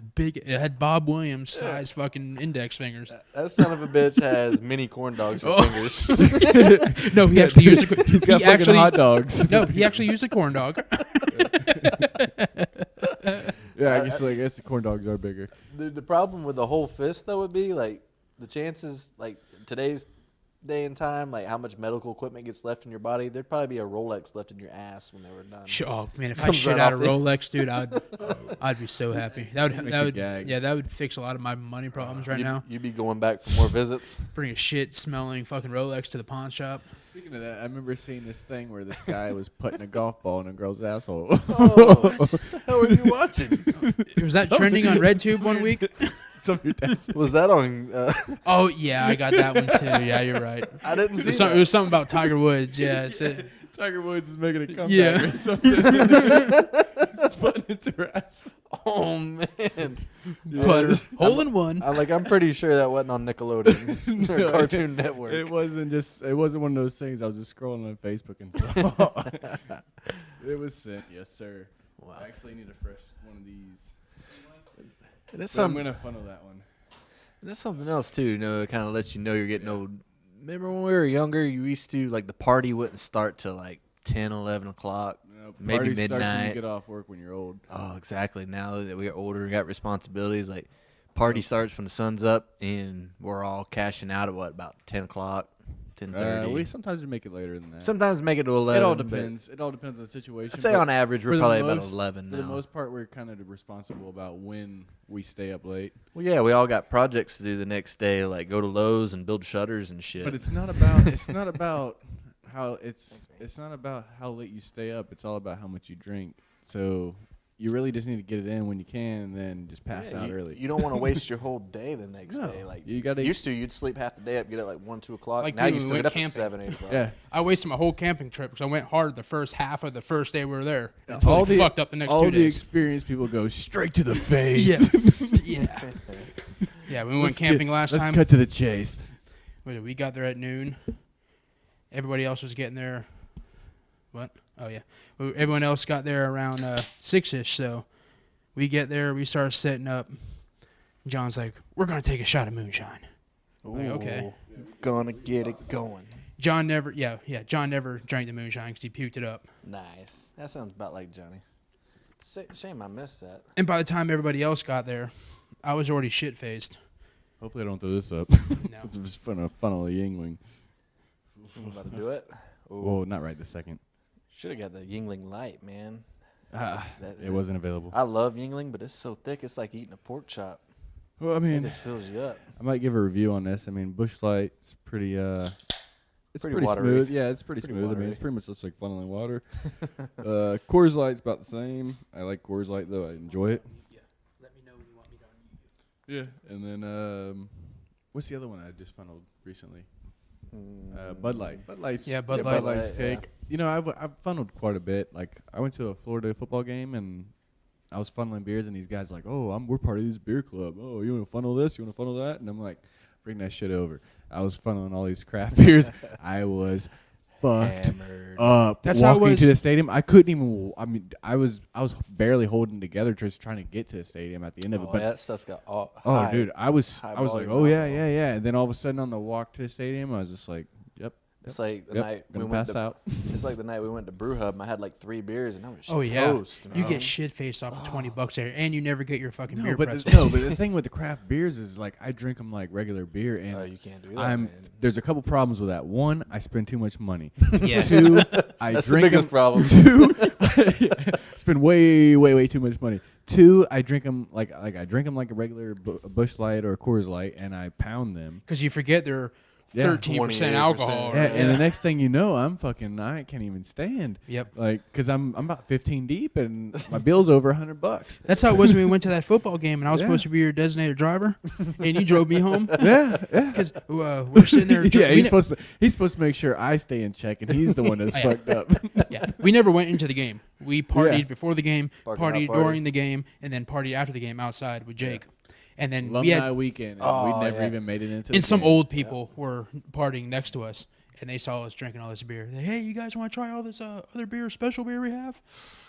had Bob Williams size fucking index fingers? That son of a bitch has mini corn dogs for Oh. fingers. No, he actually used a. He's got he fucking actually hot dogs. no, he actually used a corn dog. Yeah, I guess the corn dogs are bigger. Dude, the problem with the whole fist, though, would be, like, the chances, like, today's day and time, like, how much medical equipment gets left in your body, there'd probably be a Rolex left in your ass when they were done. Oh man, if I Comes shit right out a off the- Rolex, dude, I'd be so happy. That Makes would you gag. that would fix a lot of my money problems right now. You'd be going back for more visits. Bring a shit smelling fucking Rolex to the pawn shop. Speaking of that, I remember seeing this thing where this guy was putting a golf ball in a girl's asshole. Oh, what the hell are you watching? Was that trending on RedTube one week? Some of your dad's. Was that on... Oh yeah, I got that one too. Yeah, you're right. I didn't see It that. was something about Tiger Woods. Yeah, it said, Tiger Woods is making a comeback Yeah. or something. It's putting it to her ass. Oh, man. putter, hole in one. I'm pretty sure that wasn't on Nickelodeon or No, Cartoon Network. It wasn't one of those things. I was just scrolling on Facebook and saw. It was sent, yes, sir. Wow. I actually need a fresh one of these. That's So I'm something. gonna funnel that one. That's something else too. It kind of lets you know you're getting old. Remember when we were younger, you used to like the party wouldn't start till like 10, 11 o'clock. Maybe Party starts when midnight. you get off work when you're old. Oh, exactly. Now that we are older and got responsibilities, like party starts when the sun's up, and we're all cashing out at about 10 o'clock, 10:30. We sometimes make it later than that. Sometimes make it to 11. It all but depends. It all depends on the situation. I'd say but on average for we're the probably most- about 11 For now. the most part, we're kind of responsible about when we stay up late. Well, yeah, we all got projects to do the next day, like go to Lowe's and build shutters and shit. But it's not about. It's not about how it's. It's not about how late you stay up. It's all about how much you drink. So you really just need to get it in when you can, and then just pass out early. You don't want to waste your whole day the next No, day. Like you gotta- used to, you'd sleep half the day up, get at like 1, 2 o'clock. Like now we you still went get up at camping. 7, 8 o'clock. Yeah. I wasted my whole camping trip because I went hard the first half of the first day we were there. All Totally the fucked up the next all 2 the days. experienced people go straight to the face. Yeah. Yeah, we went Let's camping get- last let's time. cut to the chase. We got there at noon. Everybody else was getting there. What? Oh, yeah. Everyone else got there around 6-ish, so we get there. We start setting up. John's like, we're going to take a shot of moonshine. Like, okay. Gonna get it going. John never drank the moonshine because he puked it up. Nice. That sounds about like Johnny. Shame I missed that. And by the time everybody else got there, I was already shit-faced. Hopefully I don't throw this up. No. It's just funnel a Yingling. I'm about to do it. Whoa, not right this second. Should have got the Yingling Light, man. It wasn't available. I love Yingling, but it's so thick, it's like eating a pork chop. Well, I It mean, just fills you up. I might give a review on this. I mean, Bush Light's pretty it's Pretty pretty watery. smooth. Yeah, it's pretty Pretty smooth. I watery. mean, it's pretty much just like funneling water. Coors Light's about the same. I like Coors Light though. I enjoy it. Let me know when you want me to unmute you. Yeah, and then what's the other one I just funneled recently? Bud Light. Bud Light's Yeah, Bud Bud Light. Light's Yeah. cake. You know, I've funneled quite a bit. Like I went to a Florida football game and I was funneling beers, and these guys like, oh, we're part of this beer club. Oh, you want to funnel this? You want to funnel that? And I'm like, bring that shit over. I was funneling all these craft beers. I was fucked Hammered. up. That's how it walking was. to the stadium. I couldn't even. I mean, I was barely holding together, just trying to get to the stadium at the end of it. Oh, But that stuff's got all oh, high. dude, I was high like, volume oh yeah, alcohol. yeah. And then all of a sudden on the walk to the stadium, I was just like, yep. It's like the Yep, night we gonna went pass to, out. It's like the night we went to Brew Hub. And I had like 3 beers, and I was Oh, yeah. toast. You know? get shit-faced off of $20 there, and you never get your fucking beer but pretzels. but the thing with the craft beers is like I drink them like regular beer, and Oh, you can't do that, man. there's a couple problems with that. One, I spend too much money. Yes. Two, I That's the drink biggest 'em- problem. Two, spend way too much money. Two, I drink them like I drink them like a regular Bush Light or Coors Light, and I pound them. Because you forget they're Yeah. 13% 28%. alcohol. Yeah, right? and the next thing you know, I can't even stand. Yep. Like, cause I'm about 15 deep, and my bill's over $100. That's how it was when we went to that football game, and I was Yeah. supposed to be your designated driver, and you drove me home. Yeah. Because we're sitting there. Yeah, we he's ne- supposed to make sure I stay in check, and he's the one that's Yeah. fucked up. Yeah, we never went into the game. We partied Yeah. before the game, Parking lot partied party. during the game, and then partied after the game outside with Jake. And then Alumni we had, weekend, and Oh, we never yeah. even made it into. and the some game. old people were partying next to us, and they saw us drinking all this beer. They, hey, you guys want to try all this other beer, special beer we have?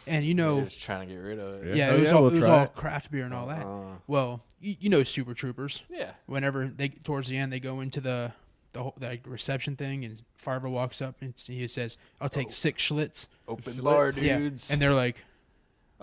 And you know, They're just trying to get rid of it. yeah, Oh, it was yeah, all, we'll it was try all it. craft beer and all that. Uh, Well, you know, Super Troopers. yeah. Whenever they towards the end, they go into the whole like, reception thing, and Farver walks up and he says, "I'll take 6 Schlitz." Open bar Yeah, dudes. and they're like,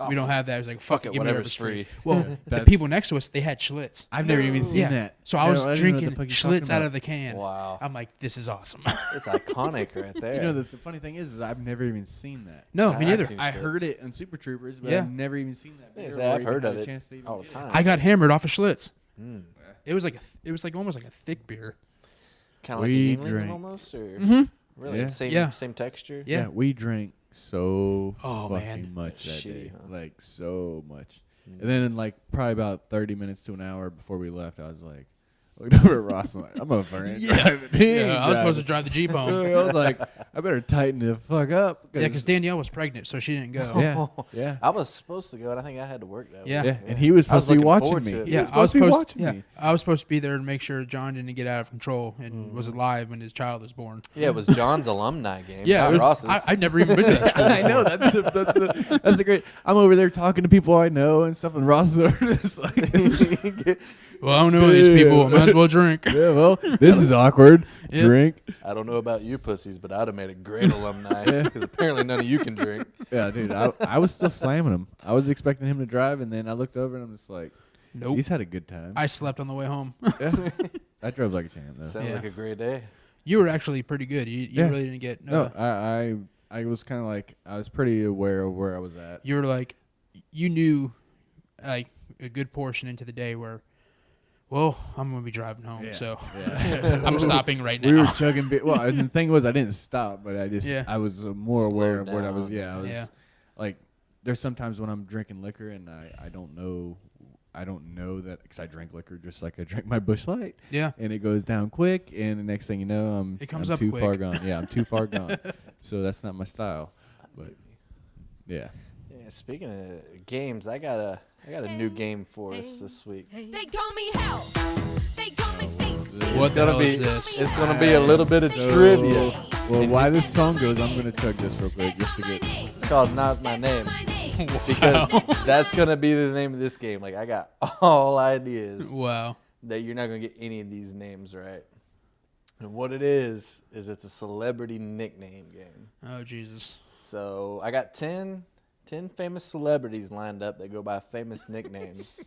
"We don't have that." It's like, "Fuck it, give me whatever's whatever's free." free. Well, the That's- people next to us, they had Schlitz. I've never even seen Yeah, that. so I was don't even know what drinking the fuck you're Schlitz talking out about. of the can. Wow. I'm like, "This is awesome." It's iconic right there. You know, the funny thing is I've never even seen that. No, Yeah, me I've neither. seen I Schlitz. heard it on Super Troopers, but Yeah. I've never even seen that. Yeah, beer see, or I've even heard had of a it chance to even all the get it. time. I got hammered off of Schlitz. Mm. It was like almost like a thick beer. Kind of like We a Yingling drank. almost, or Mm-hmm. really Yeah. same Yeah. same texture. Yeah. we drank so Oh, fucking man. much that Shitty, day, huh? like so much. Mm. And then in like probably about 30 minutes to an hour before we left, I was like, Looked over at Ross. I'm like, I'm over it. Yeah, I was supposed to drive the Jeep home. I was like, I better tighten the fuck up. Yeah, because Danielle was pregnant, so she didn't go. Yeah, yeah. I was supposed to go, and I think I had to work that Yeah. week. Yeah, and he was I was supposed to be looking watching forward me. to it. He Yeah, was I was supposed to be supposed. watching Yeah, me. I was supposed to be there to make sure John didn't get out of control and was alive when his child was born. Yeah, it was John's alumni game. Yeah, not it was- Ross's. I'd never even been to that school. I know that's a great. I'm over there talking to people I know and stuff, and Ross is over just like, Well, I don't know these people. I might as well drink. yeah, well, this is awkward. Yeah. Drink. I don't know about you pussies, but I'd have made a great alumni because apparently none of you can drink. Yeah, dude, I was still slamming him. I was expecting him to drive, and then I looked over and I'm just like, Nope. he's had a good time. I slept on the way home. Yeah. I drove like a champ though. Sounds Yeah. like a great day. You were actually pretty good. You Yeah. really didn't get. No, I was kind of like I was pretty aware of where I was at. You were like, you knew, like a good portion into the day where, well, I'm gonna be driving home, Yeah. so Yeah. I'm stopping right now. We were chugging. Well, and the thing was, I didn't stop, but I just Yeah. I was more aware of Slowed what I was. down. Yeah, I was Yeah. like, there's sometimes when I'm drinking liquor and I don't know that because I drink liquor just like I drink my Busch Light, Yeah. and it goes down quick, and the next thing you know, It comes I'm up too quick. far gone. Yeah, I'm too far gone. So that's not my style. But yeah, Yeah, speaking of games, I got a new game for us this week. They call me hell. They call me Stacey. What the gonna hell be- is this? It's gonna be a little bit of So- trivia. well, why this song goes, I'm gonna chug this real quick just to get. It's called Not My Name because that's gonna be the name of this game. Like I got all ideas Wow. that you're not gonna get any of these names right. And what it is it's a celebrity nickname game. Oh Jesus. So I got 10 famous celebrities lined up that go by famous nicknames.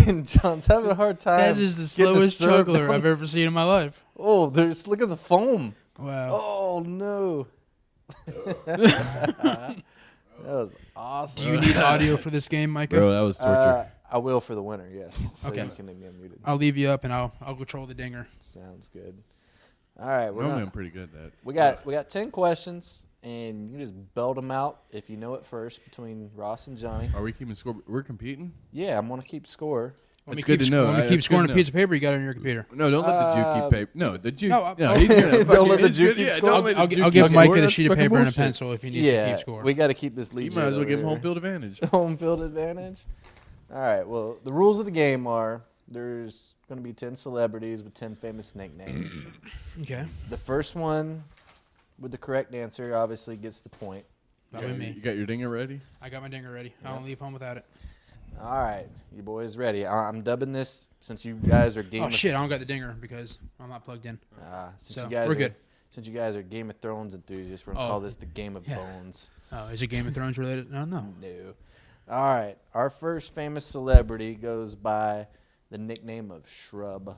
And John's having a hard time. That is the getting slowest syrup juggler going. I've ever seen in my life. Oh, look at the foam. Wow. Oh no. That was awesome. Do you need audio for this game, Micah? Bro, that was torture. I will for the winner, yes. So Okay. you can get muted. I'll leave you up and I'll control the dinger. Sounds good. All right, Normally I'm pretty good at that. we got 10 questions, and you can just belt them out if you know it first between Ross and Johnny. Are we keeping score? We're competing. Yeah, I'm gonna keep score. Let me That's good keep to know. Let me That's keep good scoring to a know. piece of paper you got on your computer. No, don't let the Jew keep paper. No, the Jew. No, no, he's gonna Don't let the he's Jew good. keep Yeah, score. don't let the I'll Jew I'll keep give score. Micah the That's sheet of fucking paper and a bullshit. pencil if he needs to Yeah, keep score. we got to keep this You legit. might as well over give him here. home field advantage. Home field advantage. All right. Well, the rules of the game are there's going to be 10 celebrities with 10 famous nicknames. Okay. The first one with the correct answer obviously gets the point. That'll be You me. got your dinger ready? I got my dinger ready. I won't leave home without it. All right, you boys ready? I'm dubbing this since you guys are Game Oh of shit! I don't got the dinger because I'm not plugged in. since So, you guys we're are, good. Since you guys are Game of Thrones enthusiasts, we're gonna Oh. call this the Game of Yeah. Bones. Oh, is it Game of Thrones related? No. No. All right, our first famous celebrity goes by the nickname of Shrub.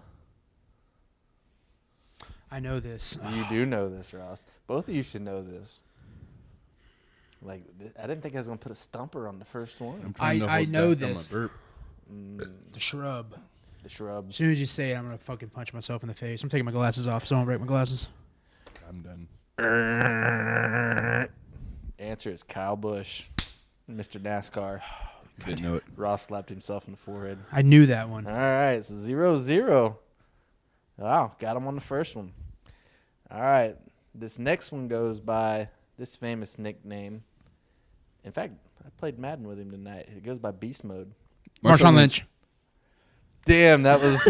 I know this. You do know this, Ross. Both of you should know this. Like, I didn't think I was gonna put a stumper on the first one. I'm trying to I hold know back on my this. burp. The shrub. The Shrub. As soon as you say it, I'm gonna fucking punch myself in the face. I'm taking my glasses off, so I don't break my glasses. I'm done. Answer is Kyle Busch, Mr. NASCAR. Didn't know it. Ross slapped himself in the forehead. I knew that one. All right, so 0-0. Wow, got him on the first one. All right, this next one goes by this famous nickname. In fact, I played Madden with him tonight. It goes by Beast Mode. Marshawn Lynch. Damn, that was.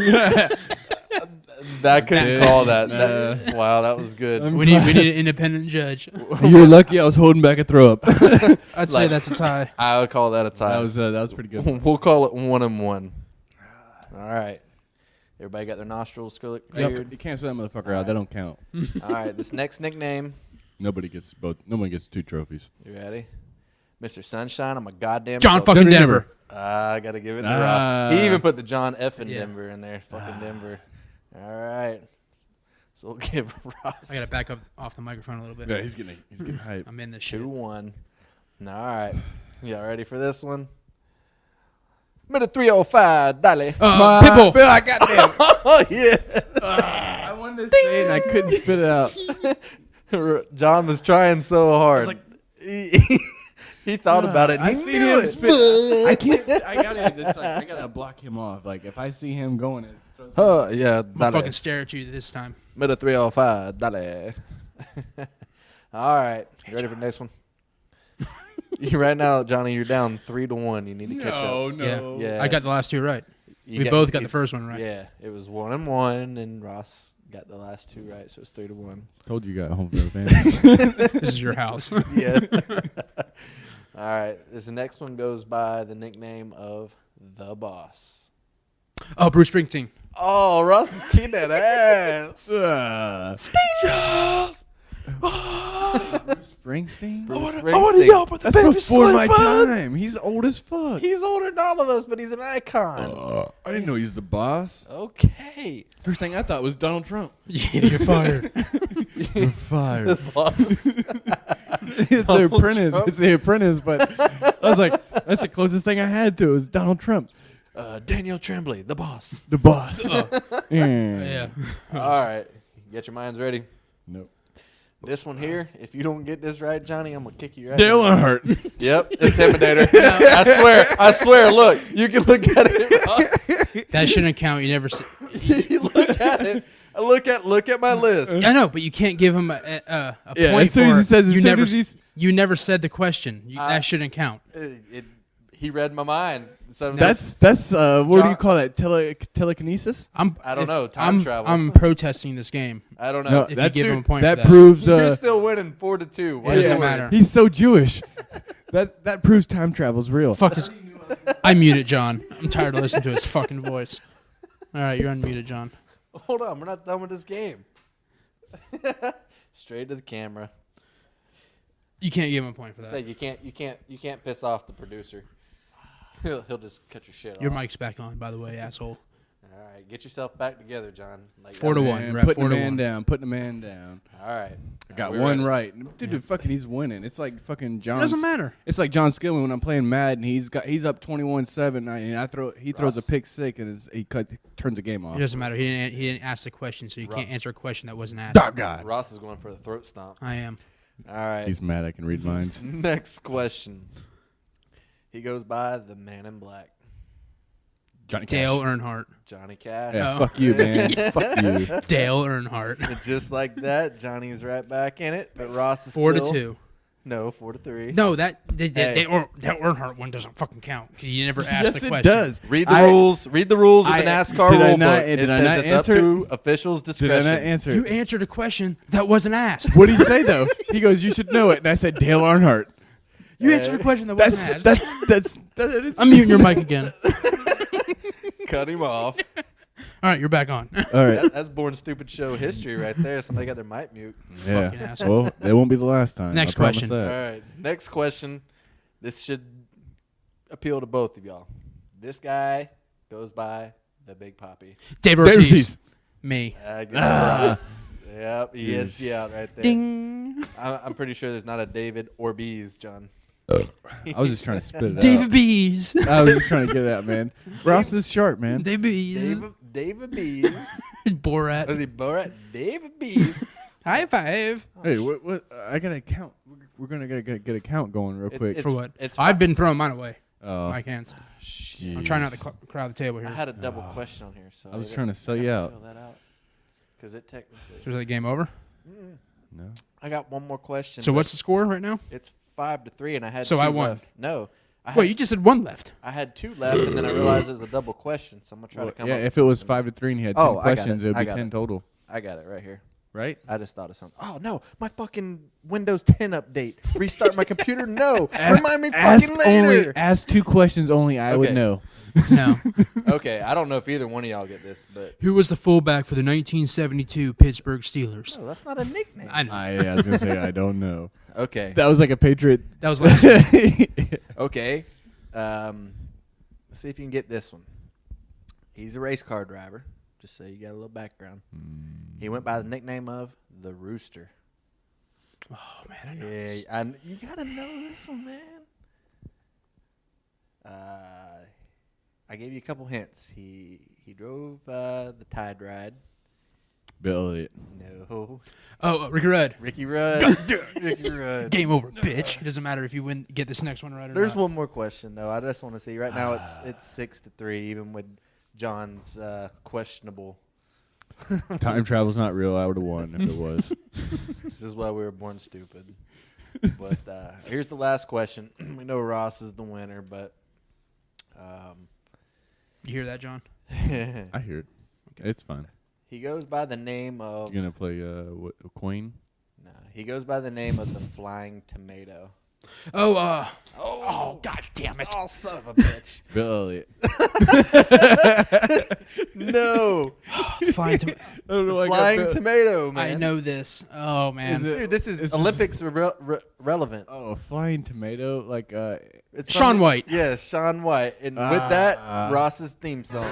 I couldn't call that. Wow, that was good. We need an independent judge. You're lucky I was holding back a throw up. I'd say that's a tie. I would call that a tie. that was pretty good. We'll call it 1-1. All right. Everybody got their nostrils cleared? You can't say that motherfucker out. That don't count. All right, this next nickname. Nobody gets 2 trophies. You ready? Mr. Sunshine, I'm a goddamn John Celtic. fucking Denver. I got to give it to Ross. He even put the John F. in Denver in there. Fucking Denver. All right. So we'll give Ross I gotta back up off the microphone a little bit. Yeah, he's getting hype. I'm in this shit. 2-1. All right. Y'all ready for this one? Minute 3:05. Dale. Pitbull. Bill, I got them. Oh, yeah. I wanted to say it and I couldn't spit it out. John was trying so hard. He thought about it. And I he seen knew him it. spit. I can't. I gotta block him off. Like if I see him going at Yeah, I'm gonna dale. fucking stare at you this time. Middle 305, dale. All right, you ready for the next one? Right now, Johnny, you're down 3-1. You need to catch up. No. Yeah. I got the last two right. You We both got the first one right. Yeah, it was 1-1, and Ross got the last two right, so it's 3-1. Told you got home field advantage. This is your house. Yeah. All right, this next one goes by the nickname of the Boss. Oh, Bruce Springsteen. Oh, Ross is kicking that ass. Springsteen? Bruce I want to Springsteen. yell, but the That's baby's before my sleeping. time. He's old as fuck. He's older than all of us, but he's an icon. I didn't know he's the boss. Okay. First thing I thought was Donald Trump. Yeah, you're fired. You're fired. The Boss. It's the apprentice. Trump? It's the apprentice, but I was like, that's the closest thing I had to was Donald Trump. Daniel Tremblay, the Boss. The boss. Yeah. All right. Get your minds ready. Nope. This one here, if you don't get this right, Johnny, I'm going to kick you right. Dale Earnhardt. Yep, Intimidator. I swear, look. You can look at it, Ross. That shouldn't count. You never. You look at it. Look at my list. I know, but you can't give him a Yeah, point as soon as for he says, you as soon never. as he's- You never said the question. That shouldn't count. He read my mind. So That's what do John- you call that? Telekinesis? I don't know, time travel. I'm protesting this game. I don't No, know. If you that give him a dude- point that for that. proves You're still winning 4-2. Why It doesn't you worry? matter. he's so Jewish. that proves time travel's real. Fuck his. I muted John. I'm tired of listening to his fucking voice. All right, you're unmuted, John. Hold on, we're not done with this game. Straight to the camera. You can't give him a point for that. Say you can't piss off the producer. He'll just cut your shit Your off. mic's back on, by the way, asshole. All right, get yourself back together, John. Like 4-1. Man, You're at putting 4-1. the man down. Putting the man down. All right, I got we're one ready. right. Dude, fucking, he's winning. It's like fucking John. It doesn't matter. It's like John Skillman when I'm playing Madden. He's up 21-7, and he throws a Ross. pick six, and turns the game off. It doesn't matter. He didn't ask the question, so you can't answer a question that wasn't asked. God. Ross is going for the throat stomp. I am. All right. He's mad I can read minds. Next question. He goes by the Man in Black, Johnny Dale Cash. Earnhardt. Johnny Cash. Yeah, Oh. fuck you, man. Fuck you. Dale Earnhardt. And just like that, Johnny's right back in it. But Ross is 4-2. No, 4-3. No, that Hey. that Earnhardt one doesn't fucking count because you never asked Yes, the it question. does. Read the rules. Read the rules of the I- NASCAR did I rule not- book. It did I says not it's answer up it? to officials' Did I discretion. not answer You it? answered a question that wasn't asked. What did he say though? He goes, "You should know it," and I said, "Dale Earnhardt." You answered a question that wasn't That's asked. that is. I'm muting your mic again. Cut him off. All right, you're back on. All right. That's Born Stupid Show history right there. Somebody got their mic mute. Fucking Yeah. asshole. Well, it won't be the last time. Next I promise question. All that. right. Next question. This should appeal to both of y'all. This guy goes by the Big Poppy. Dave Dave Ortiz. Ortiz. Me. Good Ross. Yep, he is you out right there. Ding. I'm pretty sure there's not a David Orbeez, John. I was just trying to spit it David Bees. out. I was just trying to get it out, man. Ross is sharp, man. David Bees. David Bees. Borat. Was he Borat? David Bees. High five. Hey, what? I gotta count. We're gonna get a count going real quick. For what? It's I've been throwing mine away. Oh, My hands. jeez. I'm trying not to crowd the table here. I had a double question on here, so I was gotta- trying to sell I you gotta out. Fill that out. Because it technically. So is that game over? No. I got one more question. So but what's the score right now? It's 5-3, and I had. So two I won. Left. No. I had, Wait, you just said one left. I had two left, and then I realized it was a double question, so I'm gonna try to come Yeah, up. with if it was something. 5-3 and he had Oh, 10 I got questions, it. it would I be got 10 it. total, I got it right here. right? I just thought of something. Oh no, my fucking Windows 10 update. Restart my computer. No, remind me fucking later. Ask 2 questions only. I would Okay. know. No. Okay, I don't know if either one of y'all get this, but Who was the fullback for the 1972 Pittsburgh Steelers? no, that's not a nickname. I know. I was gonna say I don't know. Okay, That was like a Patriot. That was last week. okay. Let's see if you can get this one. He's a race car driver. Just so you got a little background. He went by the nickname of the Rooster. Oh, man, I know Yeah, this. you gotta know this one, man. I gave you a couple hints. He drove the Tide Ride. Bill Elliott. No, Oh, Ricky Rudd. Ricky Rudd. Ricky Rudd. Game over, bitch. It doesn't matter if you get this next one right or There's not. one more question though. I just want to see. Right now it's 6-3, even with John's questionable. Time travel's not real. I would have won if it was. This is why we were born stupid. But here's the last question. We know Ross is the winner, but You hear that, John? I hear it. It's fine. he goes by the name of. You gonna play Queen? No, he goes by the name of the Flying Tomato. Oh, Oh, God damn it. Oh, son of a bitch! Bill Elliott. No, Flying tomato. I don't know why Flying Tomato, man. I know this. Oh, man. Is it- Dude, this is This is- Olympics relevant. Oh, a flying tomato, like It's Shaun from- White. Yes, Shaun White. And with that, Ross's theme song.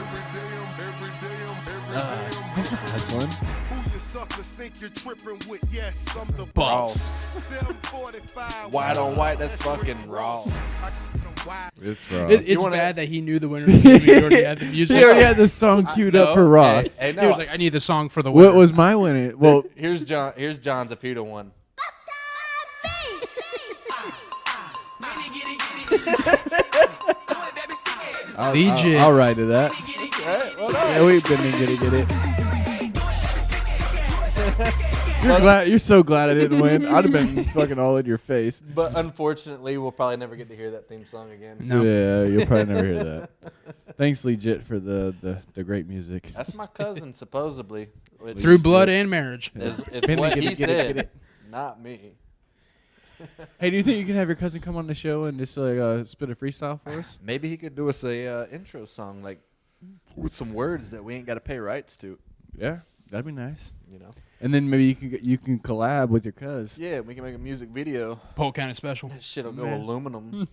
that's one. Who you suckers think you're tripping with? Yes, I'm the Ross. 745. White on white, that's fucking Ross. It's Ross. It's You wanna- bad that he knew the winner of the movie. He already had the music. He already had the song queued up for Ross. Hey, He no, was like, I need the song for the winner. What was my winning? Well, here's John. Here's John's if he'd have won. VJ. I'll ride to that. Right? Well, Yeah, we've been in get it. You're so glad I didn't win. I'd have been fucking all in your face. But unfortunately, we'll probably never get to hear that theme song again. No. Yeah, you'll probably never hear that. Thanks, Legit, for the great music. That's my cousin, supposedly. Which Through blood and marriage. it's Finna what get he it, get it, said, get it. not me. Hey, do you think you can have your cousin come on the show and just like spit a freestyle for us? Maybe he could do us a intro song, like with some words that we ain't got to pay rights to. Yeah, that'd be nice. You know? And then maybe you can collab with your cuz. Yeah, we can make a music video. Polk County Special. That shit'll go Man. aluminum.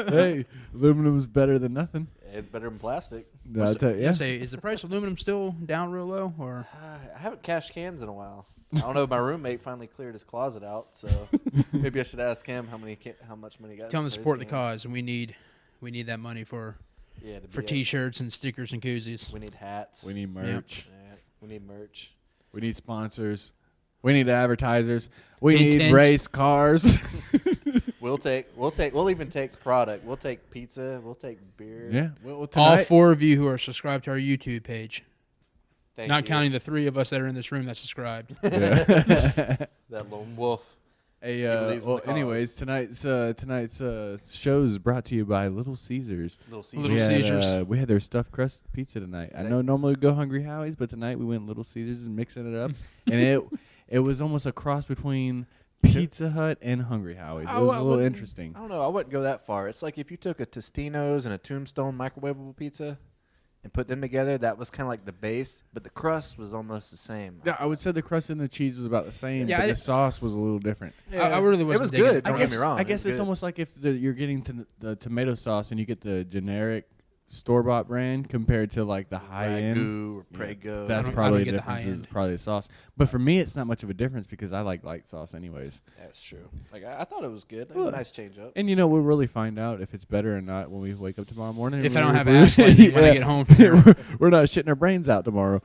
Hey, aluminum's better than nothing. It's better than plastic. No, I'll tell you, yeah. Say, is the price of aluminum still down real low, or I haven't cashed cans in a while. I don't know. My roommate finally cleared his closet out, so maybe I should ask him how much money he got. tell them to for his support the cans. cause, and we need that money for Yeah, to for be T-shirts and stickers and koozies. We need hats. We need merch. Yeah, we need merch. We need sponsors. We need advertisers. We Hint, need hint. race cars. We'll even take product. We'll take pizza. We'll take beer. Yeah. Well, All tonight, 4 of you who are subscribed to our YouTube page, Thank not you. counting the 3 of us that are in this room that subscribed. Yeah. that lone wolf. Hey, believes in well, the cause. anyways, tonight's show is brought to you by Little Caesars. Little Caesar. Little we had, Caesars. We had their stuffed crust pizza tonight. I know normally we go Hungry Howie's, but tonight we went Little Caesars and mixing it up, and it was almost a cross between Pizza Hut and Hungry Howie's. It Oh, was I a little wouldn't- interesting. I don't know. I wouldn't go that far. It's like if you took a Tostino's and a Tombstone microwavable pizza and put them together, that was kind of like the base, but the crust was almost the same. Yeah, I would say the crust and the cheese was about the same, Yeah, but I the di- sauce was a little different. I really It wasn't was digging good. it. Don't get me wrong. I It guess was it's good. almost like if you're getting the tomato sauce and you get the generic store-bought brand compared to like the high-end. Ragu or Prego. That's I don't probably the get the difference. Is high-end. probably the sauce. But for me, it's not much of a difference because I like light sauce anyways. That's true. Like I thought it was good. It was Well, a nice change up. And we'll really find out if it's better or not when we wake up tomorrow morning. If I We're- don't have we're- ass lighting when I get home from here. we're not shitting our brains out tomorrow.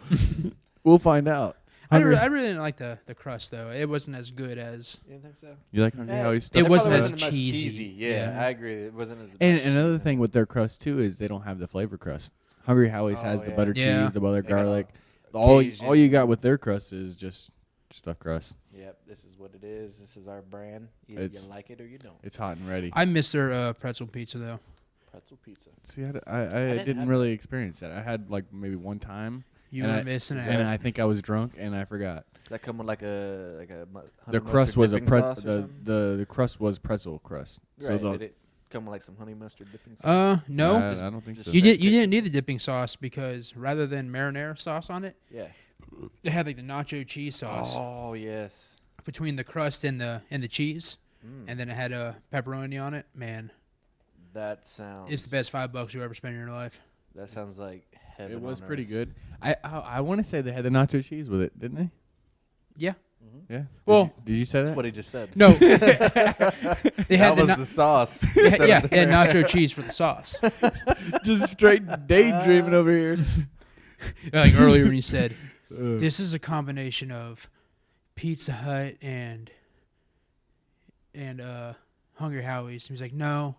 We'll find out. I Hungry- really didn't like the crust though. It wasn't as good as. You didn't think so? You like Hungry Yeah. Howie's It stuff? wasn't probably as much cheesy. Yeah, Yeah. I agree. It wasn't as. And much another cheese thing in with their crust too is they don't have the flavor crust. Hungry Howie's Oh, has the yeah. butter Yeah. cheese, the butter They got garlic. a All Cajun. you got with their crust is just stuffed crust. it. Yep, this is what it is. This is our brand. Either It's- you like it or you don't. It's hot and ready. I missed their pretzel pizza though. Pretzel pizza. See, I didn't didn't have really experience that. I had like maybe one time, You And were I- missing it. and I think I was drunk and I forgot. That come with like a honey The crust mustard was a dipping sauce or the something? the crust was pretzel crust. So Right, the did it come with like some honey mustard dipping sauce? No. I don't think just so. You straight didn't need the dipping sauce because rather than marinara sauce on it, Yeah. they had like the nacho cheese sauce Oh yes. between the crust and the cheese, Mm, and then it had a pepperoni on it. Man, that sounds. it's the best $5 you ever spent in your life. That sounds like heaven. It was on pretty earth. good. I want to say they had the nacho cheese with it, didn't they? Yeah. Yeah. Well- did you say That's that? what he just said. No, they had That was the the sauce. they had, yeah, they had nacho cheese for the sauce. Just straight daydreaming over here. Like earlier when you said Uh, this is a combination of Pizza Hut and Hungry Howie's. He's like, no,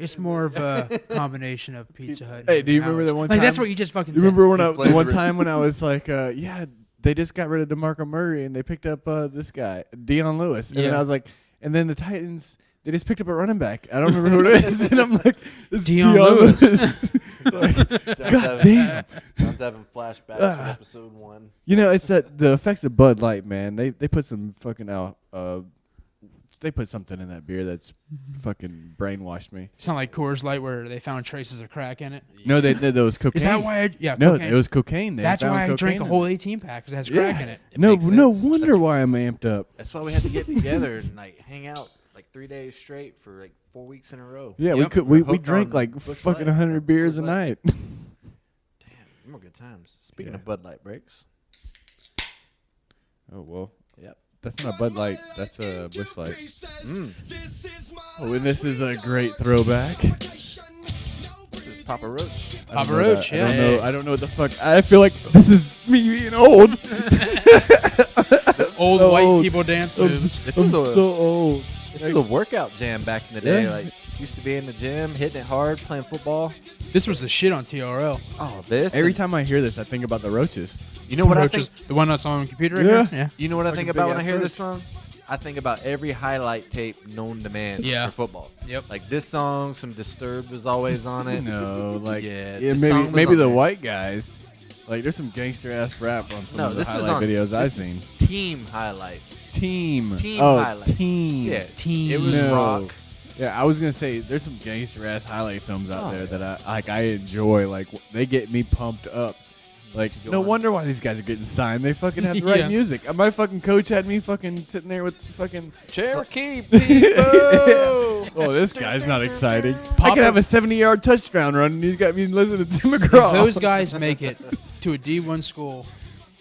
It's more of a combination of Pizza Hut. Hey, and do you remember Alex. that one Like that's time- what you just fucking You said. remember when He's the one flavorant. time when I was like, yeah, they just got rid of DeMarco Murray and they picked up this guy, Deion Lewis. And then Yeah. I was like, and then the Titans, they just picked up a running back. I don't remember who it is. And I'm like, it's Deion Deion Lewis. Like, John's God damn. John's having flashbacks from episode 1. You know, it's that the effects of Bud Light, man. They put some fucking they put something in that beer that's fucking brainwashed me. It's not like Coors Light where they found traces of crack in it. No, they there was cocaine. Is that why? Yeah, No, cocaine. it was cocaine. They That's found why I drank cocaine a in whole it. 18 pack because it has crack in it. It No, makes no sense. wonder why I'm amped up. That's why we had to get together and like hang out like 3 days straight for like 4 weeks in a row. Yeah, Yep. we Hooked drank on like Busch fucking Light. 100 beers a Busch Light. night. Damn, them were good times. Speaking Yeah. of Bud Light breaks. Oh well, Yep. that's not Bud Light. That's a Busch Light. Mm. Oh, and this is a great throwback. This is Papa Roach. I don't Papa know Roach, that. yeah. I don't know. I don't know what the fuck. I feel like this is me being old. Old Oh, white people dance moves. This I'm was a so old. this is a workout jam back in the day. Yeah. Like used to be in the gym, hitting it hard, playing football. This was the shit on TRL. Oh, this Every and- time I hear this, I think about the Roaches. You know what I Roaches, think? the one that's on the computer right Yeah. here? Yeah. You know what I Like think a about when I big-ass hear roach. this song? I think about every highlight tape known to man Yeah. for football. Yep. Like this song, some Disturbed was always on it. No, like Yeah, yeah, this song was maybe on the there. white guys. Like there's some gangster ass rap on some No, of the this was highlight on videos I've this is seen. Team highlights. Team. Team oh, highlights. team. Yeah, Team. It was No. rock. Yeah, I was gonna say there's some gangster ass highlight films out Oh, there yeah. that I enjoy. Like they get me pumped up. Like go no on. wonder why these guys are getting signed. They fucking have the right Yeah. music. My fucking coach had me fucking sitting there with fucking. Cherokee people. Oh, this guy's not exciting. I Papa- could have a 70-yard touchdown run, and he's got me listening to Tim If McGraw. those guys make it to a D1 school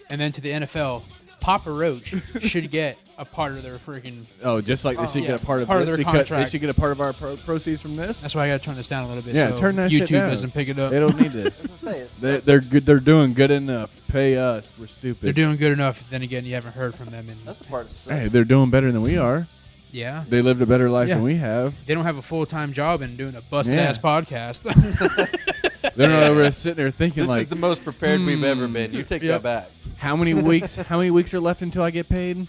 and then to the NFL, Papa Roach should get a part of their freaking. Oh, just like they should yeah, get a part of part of this their because contract. they should get a part of our proceeds from this. That's why I got to turn this down a little bit. Yeah, so turn that YouTube shit down. doesn't pick it up. They don't need this. It's They're good. They're doing good enough. Pay us. We're stupid. They're doing good enough. Then again, you haven't heard from them. And That's the part that sucks. Hey, they're doing better than we are. yeah, They lived a better life Yeah. than we have. they don't have a full time job and doing a busted Yeah. ass podcast. They're not over there sitting there thinking This like, is the most prepared we've ever been. You take Yep. that back. how many weeks? How many weeks are left until I get paid?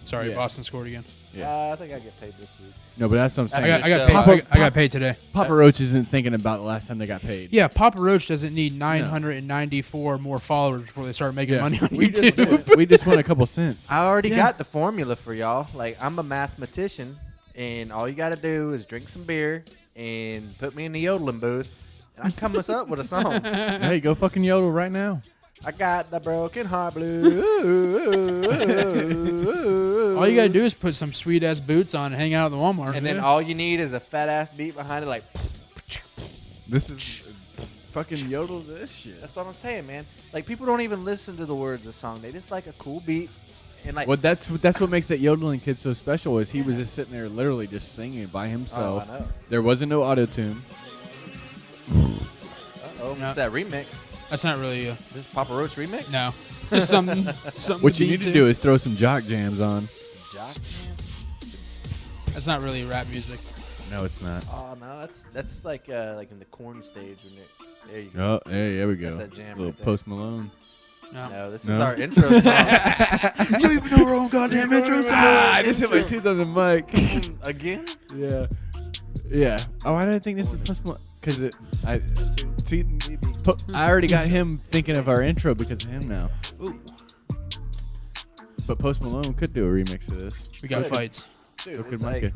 Sorry, Yeah. Boston scored again. Yeah. I think I get paid this week. No, but that's what I'm I saying. got, I got Michelle, paid. Papa- I got paid today. Papa Roach isn't thinking about the last time they got paid. Yeah, Papa Roach doesn't need 994 more followers before they start making Yeah. money on we YouTube. just we just won a couple cents. I already Yeah. got the formula for y'all. Like I'm a mathematician, and all you got to do is drink some beer and put me in the yodeling booth, and I come up with a song. Hey, go fucking yodel right now. I got the broken heart blues. All you gotta do is put some sweet ass boots on and hang out at the Walmart. and then all you need is a fat ass beat behind it, like. This is fucking yodel this shit. That's what I'm saying, man. Like people don't even listen to the words of the song; they just like a cool beat, and like. Well, that's what makes that yodeling kid so special. Is he was just sitting there, literally just singing by himself. Oh, I know. There wasn't no auto tune. Oh, No. it's that remix. That's not really Is this Papa Roach remix? no. Just something. Something. What you beat need to do is throw some jock jams on. Jock. That's not really rap music. No, it's not. Oh no, that's like in the corn stage when it. There you go. Oh, hey, there we go. That's that jam Little right there. Post Malone. No. No, this No? is our intro song. You even know our own goddamn intro song. Ah, I just hit my tooth on the mic. Again? Yeah. Yeah. Oh, why did I think this was Post Malone? Because I already got him thinking of our intro because of him now. Ooh. But Post Malone could do a remix of this. We got Good. fights. Dude, So could it's Mica.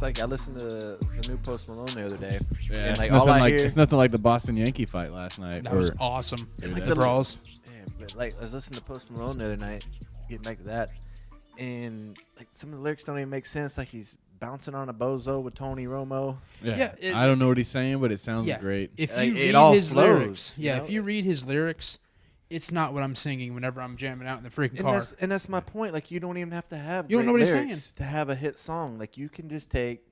like I listened to the new Post Malone the other day. Yeah, and it's, like nothing all I like, hear, it's nothing like the Boston Yankee fight last night. That was awesome. Dude, like that- the Brawls. yeah, but like I was listening to Post Malone the other night, getting back to that, and like some of the lyrics don't even make sense. Like he's bouncing on a bozo with Tony Romo. Yeah, Yeah, I don't know what he's saying, but it sounds Yeah. great. If Like, you it read all his flows, lyrics, you yeah, know? if you read his lyrics, it's not what I'm singing whenever I'm jamming out in the freaking And car. that's my point. Like you don't even have to have You don't know great what he's lyrics saying. to have a hit song. Like you can just take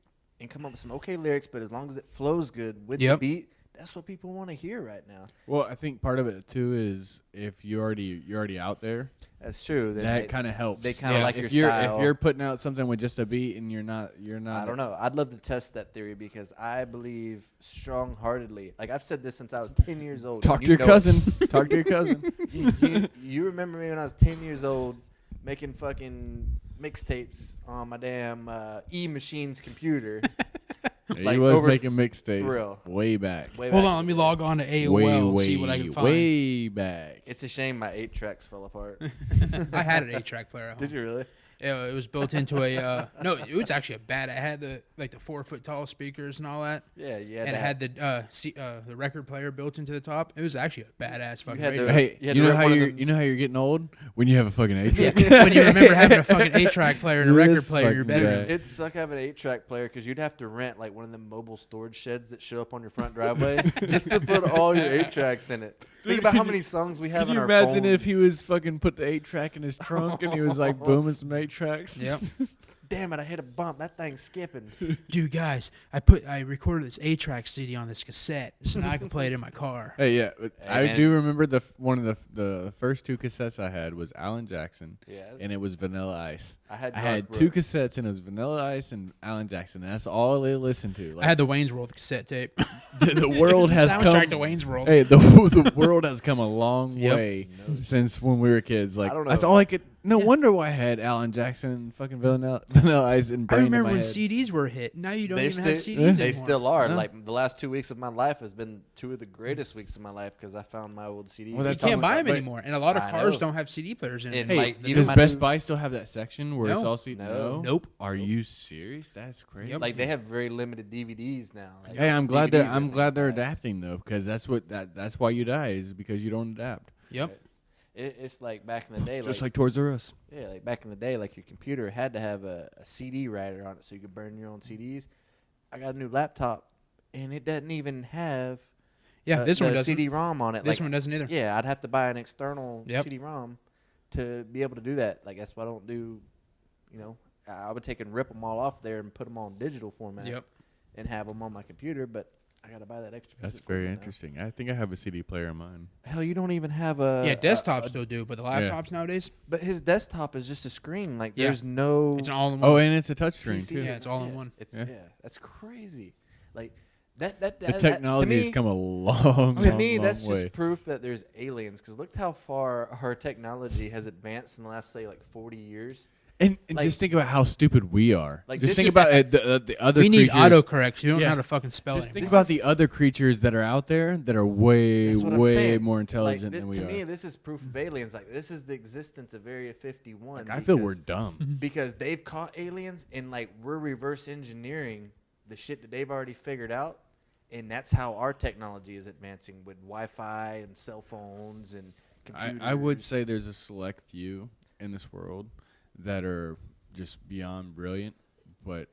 and come up with some okay lyrics, but as long as it flows good with Yep. the beat, that's what people want to hear right now. Well, I think part of it too is if you're already out there, That's true. Then that kind of helps. they kinda like if your you're style. If you're putting out something with just a beat and you're not. I don't know. I'd love to test that theory because I believe strong-heartedly. Like I've said this since I was 10 years old. Talk You to your know it. cousin. Talk to your cousin. You remember me when I was 10 years old making fucking mixtapes on my damn E-Machines computer. He Like, was over- making for mixtapes real. way back. Way Hold back on, let in me the day. log on to AOL and see what I can find. Way back. It's a shame my 8 tracks fell apart. I had an 8-track player at home. Did you really? Yeah, it was built into a no. It was actually a bad. It had the 4-foot tall speakers and all that, Yeah, yeah. and it had the record player built into the top. It was actually a badass fucking had to- radio. Hey, You had you to know rent how one of you're them- you know how you're getting old when you have a fucking 8-track. when you remember having a fucking 8-track player and a record This player in your fucking bedroom. guy. It'd suck having an 8-track player because you'd have to rent like one of them mobile storage sheds that show up on your front driveway just to put all your 8 tracks in it. Think about how many songs we have Could in you our imagine phone. if he was fucking put the 8-track in his trunk and he was like booming some 8-tracks? Yep. Damn it, I hit a bump. That thing's skipping. Dude, guys, I recorded this 8-track CD on this cassette, so now I can play it in my car. Hey, yeah, but I man. do remember one of the first 2 cassettes I had was Alan Jackson, Yeah. and it was Vanilla Ice. I had I had Garth 2 Brooks. cassettes, and it was Vanilla Ice and Alan Jackson. And that's all they listened to. Like, I had the Wayne's World cassette tape. the world It's has the soundtrack come. to Wayne's World. Hey, the world has come a long Yep. way since when we were kids. Like I don't that's know. all I could. No wonder why I had Alan Jackson, and fucking Vanilla Ice, and I Brain in remember my when head. CDs were a hit. Now you don't They even have still- CDs anymore. They still are. Yeah. Like the last 2 weeks of my life has been 2 of the greatest weeks of my life because I found my old CDs. Well, You that's can't all- buy them but- anymore, and a lot of I cars know. don't have CD players in And, them. like, even Does my Best new- Buy still have that section where it's No. all CD? No. Nope. Are you serious? That's crazy. Yep. Like they have very limited DVDs now. Like, Hey, I'm glad DVDs that I'm are glad they're nice. adapting though, because that's why you die is because you don't adapt. Yep. It's like back in the day, Just like Toys R Us. yeah, like back in the day, like your computer had to have a CD writer on it so you could burn your own CDs. I got a new laptop, and it doesn't even have Yeah, this one the doesn't. CD-ROM on it. This like, one doesn't either. Yeah, I'd have to buy an external Yep. CD-ROM to be able to do that. Like that's why I don't do, you know, I would take and rip them all off there and put them on digital format Yep. and have them on my computer. But I got to buy that extra. piece That's of very equipment now. interesting. I think I have a CD player in mine. Hell, you don't even have a Yeah, desktops still do, but the laptops nowadays, But his desktop is just a screen. Like Yeah. there's no. it's an all-in-one. Oh, and it's a touchscreen PC. too. Yeah, it's all in one. It's Yeah. that's crazy. Like that. The technology has come a long, To long, me, long that's way. just proof that there's aliens. Because look how far our technology has advanced in the last, say, like 40 years. And like- just think about how stupid we are. Like, just this think is- about the other We need creatures. autocorrect. You don't Yeah. know how to fucking spell Just it. think This about is- the other creatures that are out there that are way, That's what I'm way saying. more Like, intelligent than we to are. me, this is proof of aliens. Like this is the existence of Area 51. Like, I feel we're because- dumb. because they've caught aliens and like we're reverse engineering the shit that they've already figured out, and that's how our technology is advancing with Wi-Fi and cell phones and computers. I would say there's a select few in this world that are just beyond brilliant, but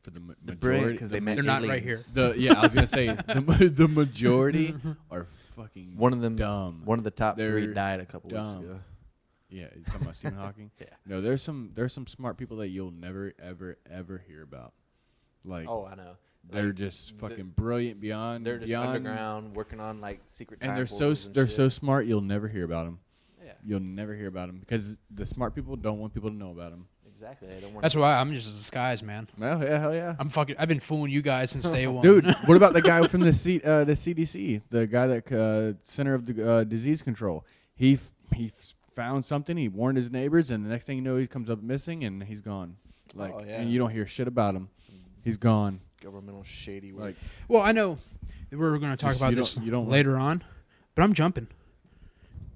for the brilliant majority, because the they meant They're not right aliens. here. I was gonna say the majority are fucking One of them, dumb. one of the top 3 They're died a couple weeks dumb. ago. Yeah, you talking about Stephen Hawking? Yeah. No, there's some smart people that you'll never ever hear about. Like Oh, I know. they're Like, just th- fucking brilliant beyond. They're just beyond, underground working on like secret. and time they're so portals and they're shit. so smart. You'll never hear about them. Yeah, You'll never hear about them because the smart people don't want people to know about them. exactly. They don't want. That's why I'm just a disguise, man. Well, yeah, hell yeah. I've been fooling you guys since day one. Dude, what about the guy from the CDC, the guy that Center of the Disease Control? He found something. He warned his neighbors, and the next thing you know, he comes up missing, and he's gone. Like, Oh, yeah. and you don't hear shit about him. He's gone. governmental shady work. Like, Well, I know that we're going to talk Just about you this don't- you don't later on, but I'm jumping.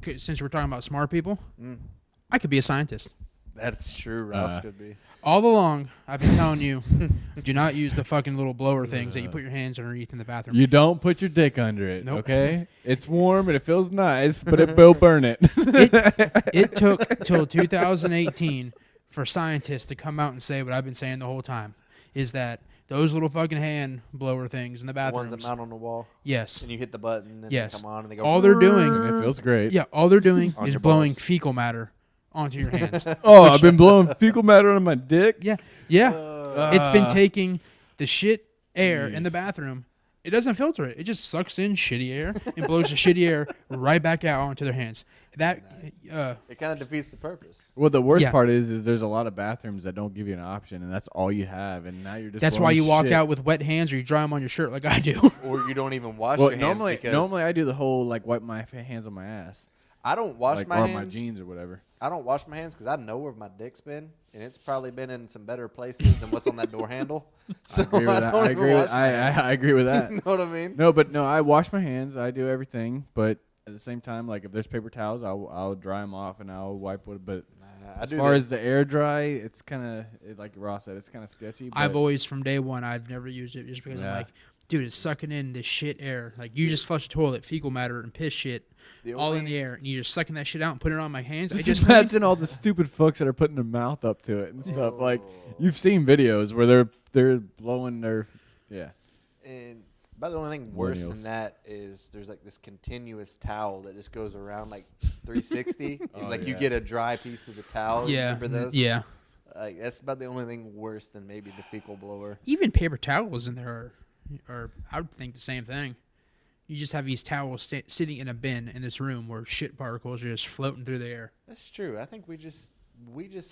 'Kay, since we're talking about smart people, Mm. I could be a scientist. That's true. Ross could be. All along, I've been telling you, do not use the fucking little blower things that you put your hands underneath in the bathroom. you don't put your dick under it, Nope. okay? It's warm and it feels nice, but it will burn it. It took till 2018 for scientists to come out and say what I've been saying the whole time, is that those little fucking hand blower things in the The ones bathrooms, that mount on the wall, yes, and you hit the button, and Yes. they come on, and they go. all they're doing, And it feels great. yeah, all they're doing On is your blowing balls. fecal matter onto your hands. Oh, I've been blowing fecal matter on my dick. Yeah, yeah. It's been taking the shit air in the Jeez. bathroom It doesn't filter it. It just sucks in shitty air and blows the shitty air right back out onto their hands. That It kind of defeats the purpose. Well, the worst Yeah. part is there's a lot of bathrooms that don't give you an option, and that's all you have, and now you're just. that's why blowing you walk shit. out with wet hands or you dry them on your shirt like I do. Or you don't even wash Well, your hands normally because I do the whole like wipe my hands on my ass, I don't wash like, my or hands. my jeans or whatever. I don't wash my hands because I know where my dick's been, and it's probably been in some better places than what's on that door handle. So I agree with that. don't I even agree. wash my hands. I agree with that. You know what I mean? No, I wash my hands. I do everything, but at the same time, like if there's paper towels, I'll dry them off and I'll wipe with. But I as do far that. as the air dry, it's kind of like Ross said, it's kind of sketchy. But I've always, from day one, I've never used it just because Yeah. I'm like, dude, it's sucking in this shit air. Like, you just flush the toilet, fecal matter, and piss shit The all in only- the air, and you just sucking that shit out and putting it on my hands. I just just imagine all the stupid fucks that are putting their mouth up to it and stuff. Like you've seen videos where they're blowing their And by the only thing worse than Millennials. that is there's like this continuous towel that just goes around like 360. And, Oh, like you yeah. get a dry piece of the towel. yeah, Remember those? yeah. Like that's about the only thing worse than maybe the fecal blower. Even paper towels in there are I would think the same thing. You just have these towels sitting in a bin in this room where shit particles are just floating through the air. That's true. I think we just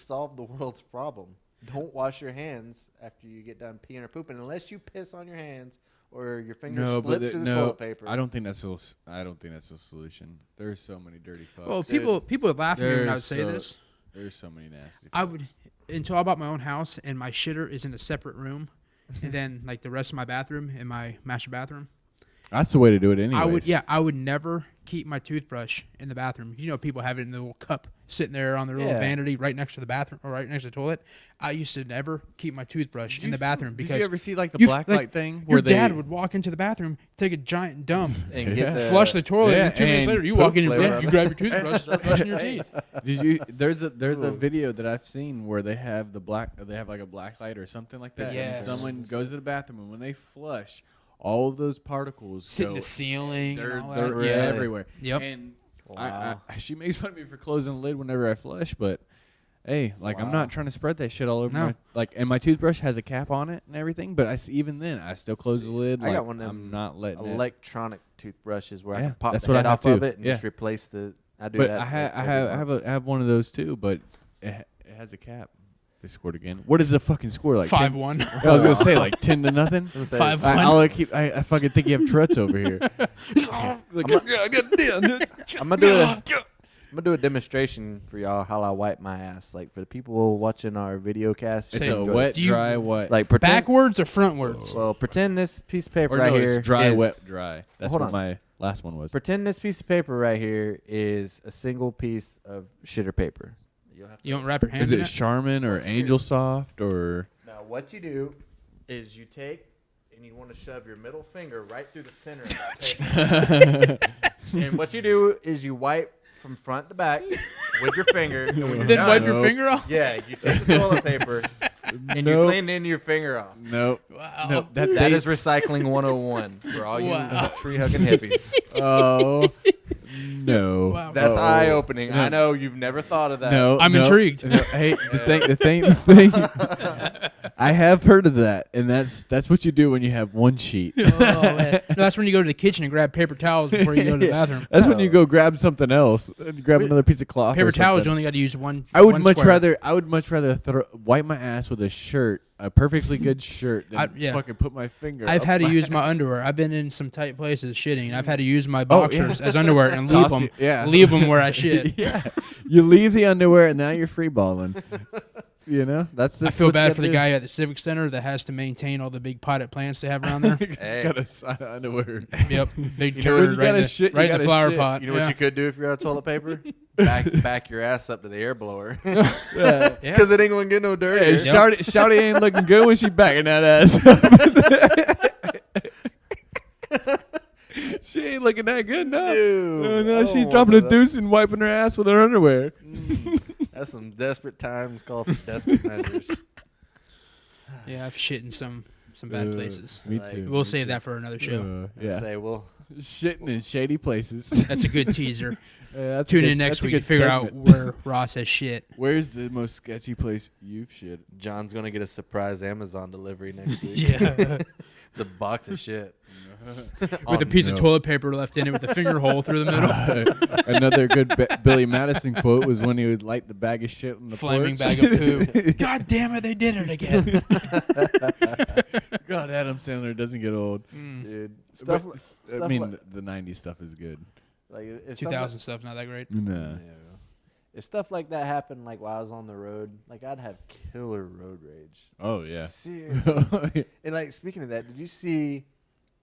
solved the world's problem. Don't wash your hands after you get done peeing or pooping unless you piss on your hands or your finger slips through the toilet paper. I don't think that's a solution. There's so many dirty fucks. Well, people would laugh at me when I would say There's this. There's so many nasty. I would until I bought my own house and my shitter is in a separate room, and then like the rest of my bathroom in my master bathroom. That's the way to do it anyway. I would never keep my toothbrush in the bathroom. You know, people have it in the little cup sitting there on their little Yeah. vanity right next to the bathroom or right next to the toilet. I used to never keep my toothbrush in the bathroom because Did you ever see like the you've- black like, light thing your where dad would walk into the bathroom, take a giant dump, and get the flush the toilet, Yeah, and 2 minutes and later you poop walk in and flavor boom, of you it. grab your toothbrush, start brushing your teeth. Did you? There's a video that I've seen where they have they have like a black light or something like that. Yes. And someone goes to the bathroom and when they flush, all of those particles Sit in go. the ceiling. They're and all they're that. Really? everywhere. Yep. And Wow. she makes fun of me for closing the lid whenever I flush, but hey, like I'm Wow. not trying to spread that shit all over No. my like. And my toothbrush has a cap on it and everything, but even then I still close the lid. I Like, got one of them I'm not letting it. electronic toothbrushes where I Yeah, can pop that's the what I head have off too. of it and Yeah. just replace the. I do But that. I like every month. have one of those too, but it has a cap. They scored again. What is the fucking score like? 5-1. 10? I was gonna say like 10-0. I'm gonna say 5-1. I fucking think you have Tourette's over here. I'm gonna do a demonstration for y'all how I wipe my ass. Like for the people watching our video cast. It's Say, a wet, do you- dry, wet. Like pretend. Backwards or frontwards? Well, pretend this piece of paper or right no, here it's dry, is- wet, dry. That's Hold what on. my last one was. Pretend this piece of paper right here is a single piece of shitter paper. You'll have to You don't wrap your hand Is in it it? Charmin or Angel Soft or? Now, what you do is you take and you want to shove your middle finger right through the center of that paper. And what you do is you wipe from front to back with your finger. And when you're Then done, wipe your No. finger off? Yeah, you take the toilet paper and you Nope. clean in your finger off. Nope. Wow. No, That is recycling 101 for all you Wow. tree-hugging hippies. Oh no. Wow. That's Uh-oh. eye-opening. No. I know you've never thought of that. No, I'm no, intrigued. no. Hey, the thing. I have heard of that, and that's what you do when you have one sheet. Oh, man. No, that's when you go to the kitchen and grab paper towels before you go to the bathroom. That's when you go grab something else and grab another piece of cloth. Paper or towels, you something. only got to use one. I would one much square. rather wipe my ass with a shirt, a perfectly good shirt, than Yeah. fucking put my finger. I've up had to my use my underwear. I've been in some tight places shitting, and I've had to use my Oh, yeah. boxers as underwear and leave Toss them. it, yeah. Leave them where I shit. Yeah, you leave the underwear and now you're free balling. You know, that's. I feel bad for the guy at the Civic Center that has to maintain all the big potted plants they have around there. Hey. Got a side of underwear. Yep, big You know what, turd you right, gotta in the, shit, you right in the gotta flower shit. pot. You know what yeah. you could do if you're out of toilet paper? Back your ass up to the air blower. Yeah. Yeah. Because it ain't going to get no dirty. Hey, Shawty ain't looking good when she backing that ass. She ain't looking that good now. Ew. Oh, I no, don't she's want dropping a that. deuce and wiping her ass with her underwear. That's some desperate times call for desperate measures. Yeah, I've shit in some bad places. Me Like, too. We'll save that for another show. Yeah. Yeah. Say, we'll Shitting in shady places. That's a good teaser. Yeah, that's Tune a good, in next that's a week good and figure out segment. where Ross has shit. Where's the most sketchy place you've shit? John's gonna get a surprise Amazon delivery next week. Yeah. It's a box of shit. With a piece of toilet paper left in it with a finger hole through the middle. Another good Billy Madison quote was when he would light the bag of shit on the Flaming porch. bag of poo. God damn it, they did it again. God, Adam Sandler doesn't get old. Dude. But, Stuff I mean, like, the 90s stuff is good. like if 2000 stuff, not that great. Nah. If stuff like that happened, like while I was on the road, like I'd have killer road rage. Oh, yeah. Seriously. And like speaking of that, did you see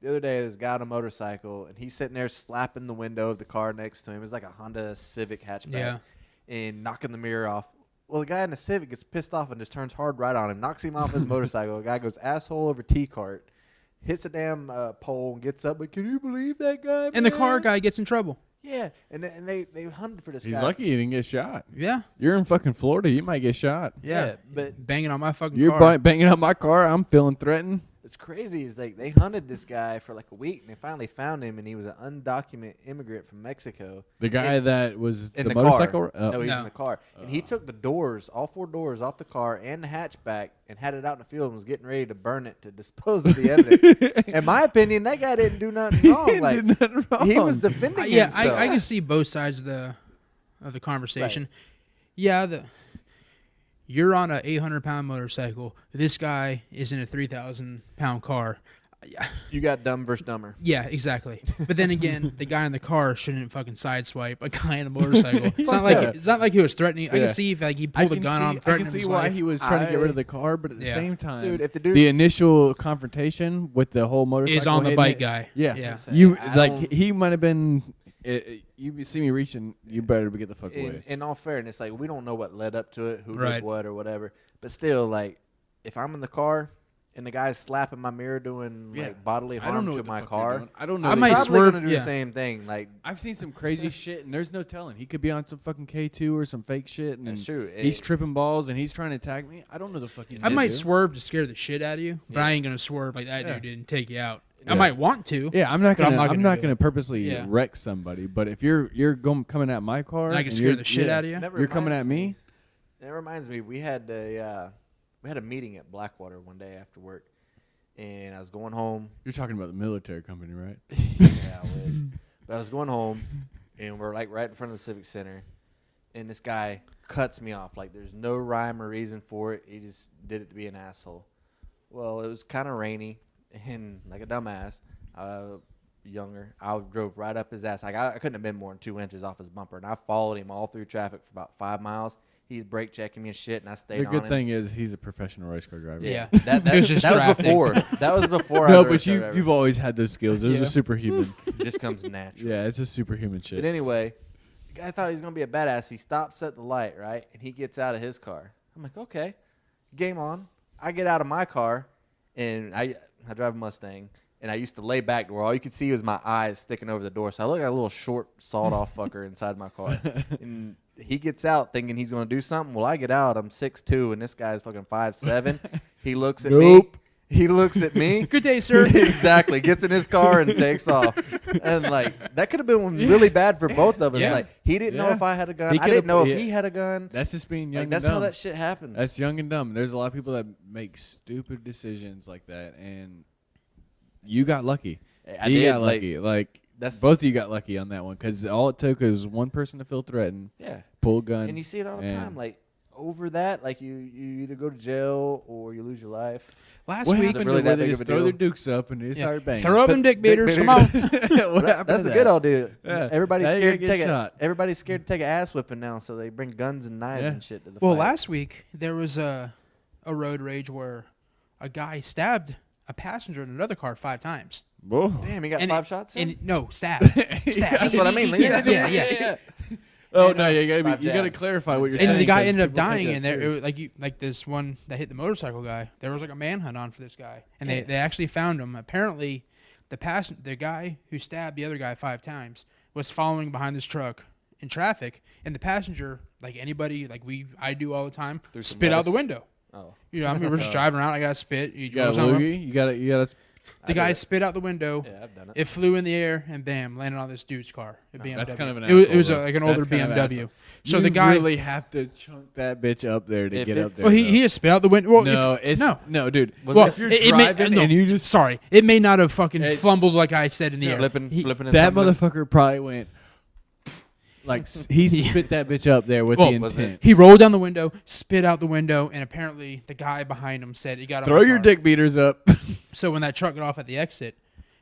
the other day? This guy on a motorcycle, and he's sitting there slapping the window of the car next to him. It was like a Honda Civic hatchback, Yeah. and knocking the mirror off. Well, the guy in the Civic gets pissed off and just turns hard right on him, knocks him off his motorcycle. The guy goes asshole over T-cart, hits a damn pole, and gets up. But can you believe that guy? And the car man? guy gets in trouble. Yeah, and they hunted for this He's guy. lucky he didn't get shot. Yeah. You're in fucking Florida. You might get shot. Yeah. but Banging on my fucking You're car. banging up my car. I'm feeling threatened. It's crazy. Is like they hunted this guy for like a week, and they finally found him, and he was an undocumented immigrant from Mexico. The guy that was In the the motorcycle. car. No, he's No. in the car, and he took the doors, all 4 doors, off the car and the hatchback, and had it out in the field and was getting ready to burn it to dispose of the evidence. In my opinion, that guy didn't do nothing wrong. Like did nothing wrong. he was defending Yeah, himself. I can see both sides of the conversation. Yeah, you're on a 800-pound motorcycle. This guy is in a 3,000-pound car. You got dumb versus dumber. Yeah, exactly. But then again, the guy in the car shouldn't fucking sideswipe a guy in a motorcycle. It's not like he was threatening. I Yeah. can see if like he pulled a gun on him, I threatening can see his why life. he was trying to get rid of I- the car, but at the Yeah. same time, Dude, if the dude the initial confrontation with the whole motorcycle is on the hitting bike it- guy. Yeah, Yeah. You I like don't- he might have been. You see me reaching, you better get the fuck in, away. in all fairness, like we don't know what led up to it, who Right. did what or whatever. But still, like if I'm in the car and the guy's slapping my mirror doing Yeah. like bodily I don't harm know to what the my fuck they're car, doing. I don't know. I that might he- probably swerve- gonna do yeah. the same thing. Like I've seen some crazy shit, and there's no telling. He could be on some fucking K2 or some fake shit, and that's true. he's tripping balls, and he's trying to attack me. I don't know the fuck he's I gonna might do. swerve to scare the shit out of you, but Yeah. I ain't gonna swerve like that Yeah. dude did and take you out. I Yeah. might want to. Yeah, I'm not But I'm gonna. not I'm gonna not do gonna it. purposely Yeah. wreck somebody. But if you're coming at my car, And I can and scare you're- the shit yeah, out of you. That You're coming reminds at me. That reminds me, we had a meeting at Blackwater one day after work, and I was going home. You're talking about the military company, right? Yeah, I wish. But I was going home, and we're like right in front of the Civic Center, and this guy cuts me off. Like there's no rhyme or reason for it. He just did it to be an asshole. Well, it was kind of rainy, and like a dumbass, younger, I drove right up his ass. Like I couldn't have been more than 2 inches off his bumper, and I followed him all through traffic for about 5 miles. He's brake checking me and shit, and I stayed The on good him. thing is he's a professional race car driver. Yeah. that It was just that was drafting. before. That was before. I No, was a but race car driver. you've always had those skills. Those Yeah. are superhuman. It just comes natural. Yeah, it's a superhuman shit. But anyway, the guy thought he was gonna be a badass. He stops at the light, right, and he gets out of his car. I'm like, okay, game on. I get out of my car, and I drive a Mustang, and I used to lay back to where all you could see was my eyes sticking over the door. So I look like a little short, sawed-off fucker inside my car. And he gets out thinking he's gonna do something. Well, I get out. I'm 6'2", and this guy's fucking 5'7". He looks at me. Nope. He looks at me. Good day, sir. Exactly. Gets in his car and takes off. And like that could have been really bad for both of us. Yeah. Like he didn't know Yeah. if I had a gun. He I could've- didn't know if yeah. he had a gun. That's just being young Like that's and how dumb. that shit happens. That's young and dumb. There's a lot of people that make stupid decisions like that, and you got lucky. I You did, got lucky. Like that's both of you got lucky on that one because all it took was one person to feel threatened, Yeah. pull a gun. And you see it all the and- time. Like over that, like you either go to jail or you lose your life. Last what week, happened really to where that they big just of a throw deal? their dukes up and they started banging? throw up them dick beaters. Come on. what That- happened that's to the that? good old deal. Yeah. Everybody's Now you scared gotta to get take shot. everybody's scared to take an ass whipping now, so they bring guns and knives Yeah. and shit to the Well, fight. last week there was a road rage where a guy stabbed a passenger in another car 5 times. Whoa. Damn, he got And 5 shots in? And no, stabbed. Stabbed. That's what I mean. Yeah. Oh And, no, you gotta 5 you gotta jabs. clarify what you're saying. And the guy 'cause ended up people take dying, that and there, it serious. was like this one that hit the motorcycle guy. There was like a manhunt on for this guy, and they actually found him. Apparently, the guy who stabbed the other guy 5 times was following behind this truck in traffic, and the passenger, like anybody, like I do all the time, Threw some spit out the lettuce. window. Oh. You know, I mean, we're just driving around. I got to spit. You got a loogie. You got The guy spit out the window. Yeah, I've done it. It flew in the air and bam, landed on this dude's car. A BMW. That's kind of an It was asshole, like an though. older That's kind of BMW. asshole. So you the guy. really have to chunk that bitch up there to If get up it's- there. Well, though. he just spit out the window. Well, no, dude. Well, if you're it may- driving no, and you just sorry, it may not have fucking It's- fumbled like I said in the air. Flipping and that tumbling. motherfucker probably went like he spit that bitch up there with Well, the was it? intent. He rolled down the window, spit out the window, and apparently the guy behind him said he got out Throw of the your car. dick beaters up. So when that truck got off at the exit,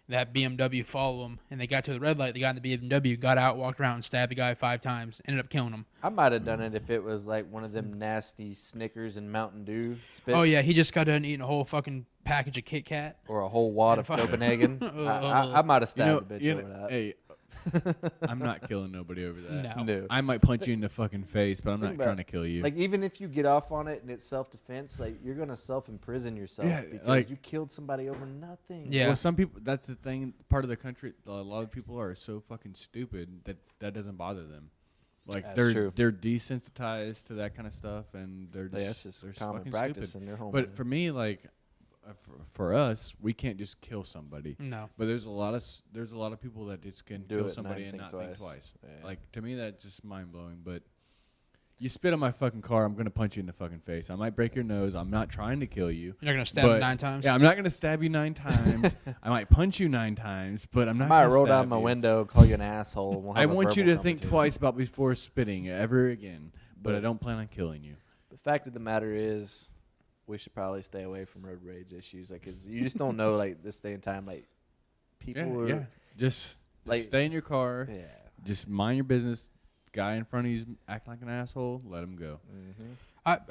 that BMW followed him, and they got to the red light. The guy in the BMW got out, walked around, and stabbed the guy 5 times. Ended up killing him. I might have done it if it was like one of them nasty Snickers and Mountain Dew spits. Oh yeah, he just got done eating a whole fucking package of Kit Kat. Or a whole wad of And fuck- Copenhagen. I might have stabbed a bitch over that. Hey, I'm not killing nobody over that. No. No. I might punch you in the fucking face, but I'm Think not about trying to kill you. Like even if you get off on it and it's self-defense, like you're gonna self-imprison yourself Yeah, because like- you killed somebody over nothing. Yeah. Well, some people. That's the thing. Part of the country. A lot of people are so fucking stupid that doesn't bother them. Like That's they're true. they're desensitized to that kind of stuff, and they're just, Yeah, that's just they're common fucking practice stupid. in their home. But for me, like for us, we can't just kill somebody. No. But there's a lot of people that just can Do kill it and somebody not and think not think twice. twice. Yeah. Like to me, that's just mind blowing. But you spit on my fucking car, I'm gonna punch you in the fucking face. I might break your nose. I'm not trying to kill you. You're not gonna stab him But- 9 times. Yeah, I'm not gonna stab you 9 times. I might punch you 9 times, but I'm I not. might gonna roll stab down my you. window, call you an asshole. And we'll I have a want you verbal to think competition. twice about before spitting ever again. But I But- don't plan on killing you. The fact of the matter is, we should probably stay away from road rage issues, like, 'cause you just don't know, like, this day and time, like, people are, Just like- stay in your car. yeah. Just mind your business. Guy in front of you's acting like an asshole. Let him go. Mm-hmm.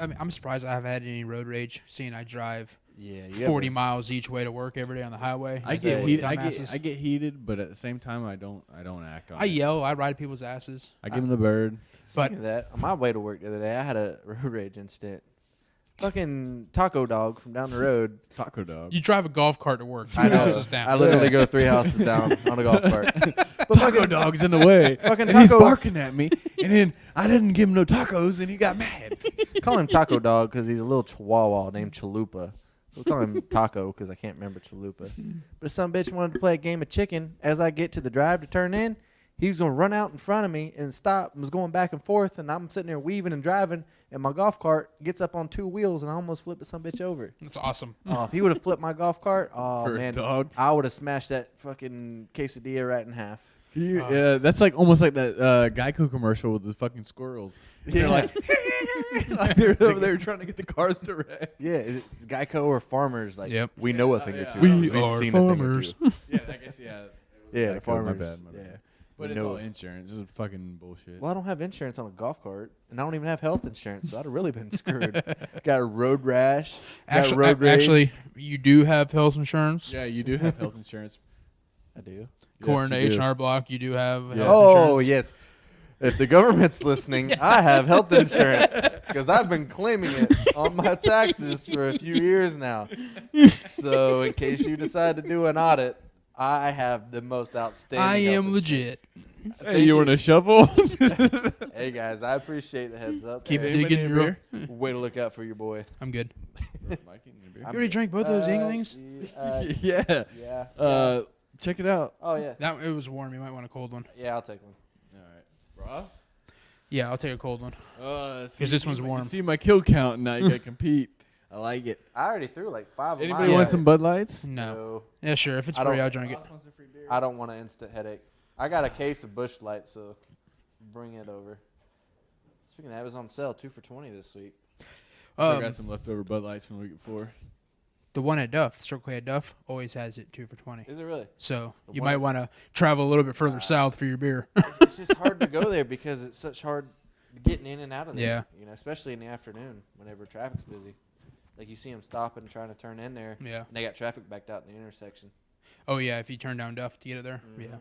I mean, I'm surprised I haven't had any road rage. Seeing I drive Yeah, 40 miles each way to work every day on the highway. I It's get like, heated. dumbasses. I get heated, but at the same time, I don't act on I it. yell. I ride people's asses. I give them the bird. But- Speaking of that, on my way to work the other day, I had a road rage incident. Fucking taco dog from down the road. Taco dog. You drive a golf cart to work. 3 I know. houses down. I literally go 3 houses down on a golf cart. But Taco dog's in the way. Fucking and he's taco- barking at me. And then I didn't give him no tacos, and he got mad. call him Taco Dog because he's a little chihuahua named Chalupa. So we'll call him Taco because I can't remember Chalupa. But some bitch wanted to play a game of chicken. As I get to the drive to turn in, he was going to run out in front of me and stop and was going back and forth. And I'm sitting there weaving and driving. And my golf cart gets up on 2 wheels and I almost flipped some bitch over. That's awesome. Oh, if he would have flipped my golf cart, oh, For a man. dog? I would have smashed that fucking quesadilla right in half. Yeah, that's like almost like that Geico commercial with the fucking squirrels. They're like, like they're over there trying to get the cars to wreck. Yeah, it's Geico or Farmers. Like, Yep. we know a thing or yeah. two. We We've are seen a thing or farmers. two. Yeah, I guess yeah. Yeah, the Geico, farmers. My bad. Yeah. But We it's know all it. insurance. This is fucking bullshit. Well, I don't have insurance on a golf cart, and I don't even have health insurance, so I'd have really been screwed. Got a road rash. Got road rage. Actually, you do have health insurance. Yeah, you do have health insurance. I do. Coronation, do. our block, you do have health Oh, insurance. yes. If the government's listening, I have health insurance because I've been claiming it on my taxes for a few years now. So, in case you decide to do an audit, I have the most outstanding. I health am insurance. legit. Hey, Thank you want a shovel? Hey guys, I appreciate the heads up. Keep Hey, digging your. way to look out for your boy. I'm good. You You already drank both of those Inglings? yeah. Yeah. Check it out. Oh yeah. That it was warm. You might want a cold one. Yeah, I'll take one. All right, Ross. Yeah, I'll take a cold one. Because this one's warm. You see my kill count now. You gotta compete. I like it. I already threw like 5 of mine. Anybody want some Bud Lights? No. No, Yeah, sure. If it's I free, don't- I'll drink it. I don't want an instant headache. I got a case of Busch Light, so bring it over. Speaking of that, it was on sale 2 for $20 this week. I got some leftover Bud Lights from the week before. The one at Duff, Circle K at Duff, always has it 2 for $20. Is it really? So The you one might at- want to travel a little bit further south for your beer. It's just hard to go there because it's such hard getting in and out of there. Yeah. You know, especially in the afternoon whenever traffic's busy. Like you see them stopping, trying to turn in there. Yeah. And they got traffic backed out in the intersection. Oh yeah, if you turn down Duff to get it there. Yeah. Mhm.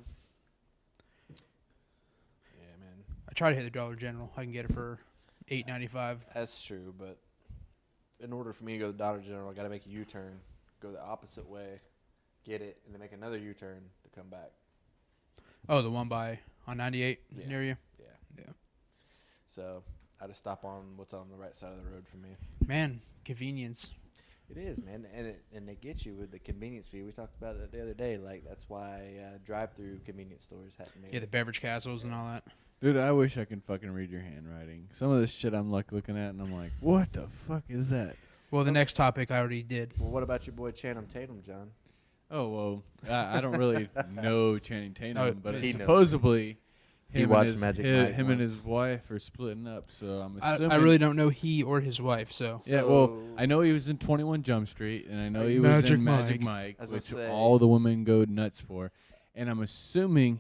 Yeah, man. I try to hit the Dollar General. I can get it for $8.95. That's true, but in order for me to go to the Dollar General, I got to make a U-turn, go the opposite way, get it, and then make another U-turn to come back. Oh, the one on 98 Yeah. near you. Yeah. Yeah. So I just stop on what's on the right side of the road for me. Man, convenience. It is, man, and they get you with the convenience fee. We talked about that the other day. Like that's why drive-through convenience stores happen. Yeah, the beverage castles and all that. Dude, I wish I could fucking read your handwriting. Some of this shit I'm like looking at and I'm like, what the fuck is that? Well, the next topic I already did. Well, what about your boy Channing Tatum, John? Oh, well, I don't really know Channing Tatum, Oh, but he knows. supposedly He him, watched and his, Magic hi- Mike him and his once. wife are splitting up, so I'm I assuming. really don't know he or his wife, so. Yeah, well, So- I know he was in 21 Jump Street, and I know he was Magic in Magic Mike. Mike, I was gonna which say- all the women go nuts for. And I'm assuming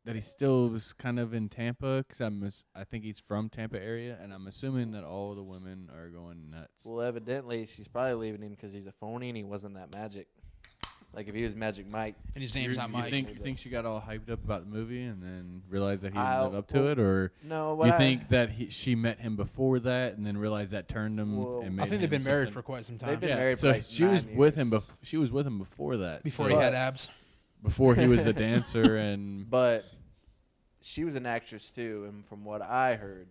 that he still was kind of in Tampa, because I think he's from Tampa area, and I'm assuming that all the women are going nuts. Well, evidently she's probably leaving him because he's a phony and he wasn't that magic. Like if he was Magic Mike, And his name's not Mike. You think she got all hyped up about the movie and then realized that he didn't I- live up to it, or no. you think that she met him before that and then realized that turned him? Well, and made I think they've him been married something? for quite some They've time. been Yeah, married for so like she was 9 with him. years. She was with him before that. Before so he had But- abs. before he was a dancer and But she was an actress too, and from what I heard,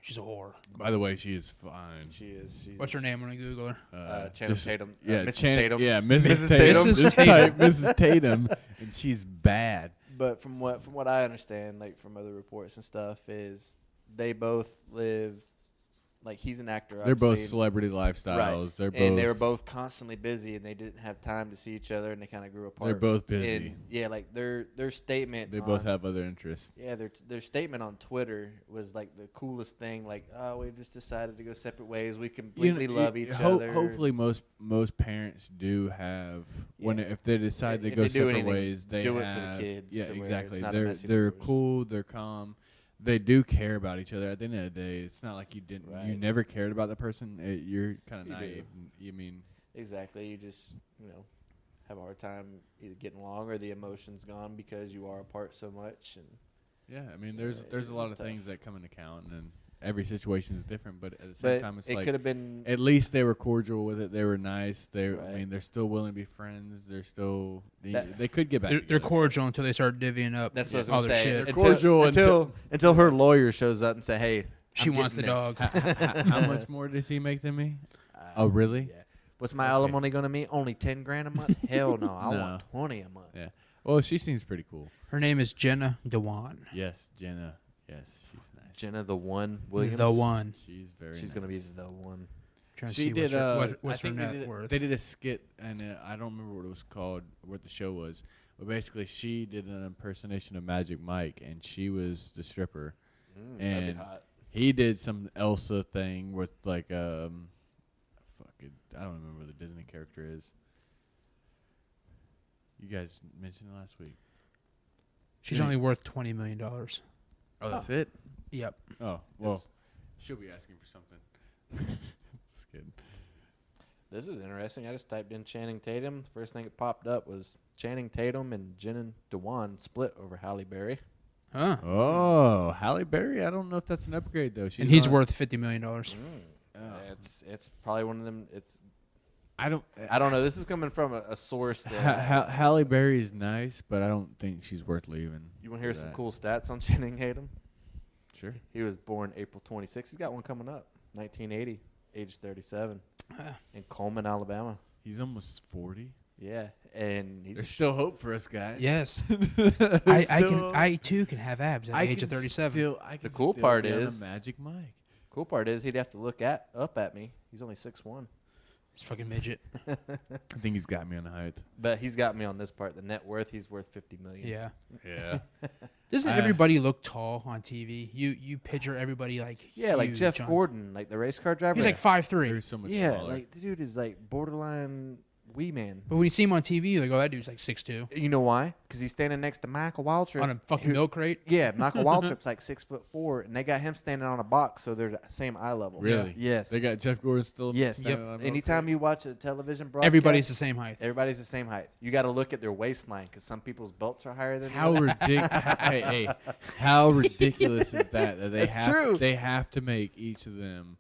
She's a whore. by the way, she is fine. she is. She's, What's her name when I Google her? Channing just- Tatum. Yeah, Mrs. Channing- Tatum. Yeah, Mrs. Mrs. Tatum. Tatum. Mrs. Just Tatum. type Mrs. Tatum, and she's bad. But from what I understand, like from other reports and stuff, is they both live. Like he's an actor. They're both obviously, celebrity lifestyles. right? They're both. And they were both constantly busy, and they didn't have time to see each other, and they kind of grew apart. They're both busy. And, yeah, like their statement. They both on- have other interests. Yeah, their statement on Twitter was like the coolest thing. Like, oh, we've just decided to go separate ways. We completely love each other. Hopefully, most parents do have when Yeah. if they decide to If go they do separate anything, ways, they do have it for the kids Yeah, to where it's exactly. not a They're messy they're divorce. cool. They're calm. They do care about each other. At the end of the day, it's not like you didn't. You Right. never cared about the person. You're kind of You do. naive. You mean Exactly. You just have a hard time either getting along or the emotions gone because you are apart so much. And yeah. I mean, Yeah, there's a lot it's of tough. things that come into account, and every situation is different. But at the same but time, it's it like could have been. at least they were cordial with it. They were nice. I Right. mean, they're still willing to be friends. They're still. That- They could get back. They're together. cordial until they start divvying up That's what I was all gonna their say. shit. They're cordial until her lawyer shows up and say, "Hey, She I'm wants the getting dog. this." How much more does he make than me? Oh, Uh, really? Yeah. What's my Okay. alimony gonna be? Only 10 grand a month? Hell no. I No. want 20 a month. Yeah. Well, she seems pretty cool. Her name is Jenna Dewan. Yes, Jenna. Yes, she's nice. Jenna the one Williams. The one. She's very. She's nice. gonna be the one. Trying to She see did. what's her I think they net did, worth. They did a skit, and I don't remember what it was called, what the show was. But basically, she did an impersonation of Magic Mike, and she was the stripper. That'd And be hot. he did some Elsa thing with like I don't remember what the Disney character is. You guys mentioned it last week. She's Yeah. only worth $20 million. Oh, that's it. Yep. Oh, well, Yes. she'll be asking for something. Just kidding. This is interesting. I just typed in Channing Tatum. First thing that popped up was Channing Tatum and Jenna Dewan split over Halle Berry. Huh. Oh, Halle Berry. I don't know if that's an upgrade though. And he's not- worth $50 million. Oh. It's probably one of them. I don't. I don't know. This is coming from a source that Halle Berry's nice, but I don't think she's worth leaving. you want to hear for some that. cool stats on Channing Tatum? Sure. He was born April 26th. He's got one coming up, 1980, age 37, in Coleman, Alabama. He's almost 40. Yeah, and he's There's still hope for us guys. Yes. There's I still- too can have abs at the age of 37. The cool part be on a is- Magic Mike. cool part is he'd have to look up at me. He's only 6'1", It's fucking midget. I think he's got me on the height. but he's got me on this part. The net worth, he's worth $50 million. Yeah. Yeah. Doesn't I- everybody look tall on TV? You picture everybody like Yeah, like huge Jeff on- Gordon, like the race car driver. He's like 5'3". There's so much yeah, smaller. like the dude is like borderline wee man. But when you see him on TV, you're like, oh, that dude's like 6'2". You know why? Because he's standing next to Michael Waltrip On a fucking who- milk crate. Yeah, Michael Waltrip's like 6'4", and they got him standing on a box, so they're the same eye level. Really? Yes. They got Jeff Gordon still. Yes. standing on a milk Anytime crate? you watch a television broadcast, Everybody's the same height. everybody's the same height. You got to look at their waistline because some people's belts are higher than How yours. how ridiculous is that? That they That's have true. they have to make each of them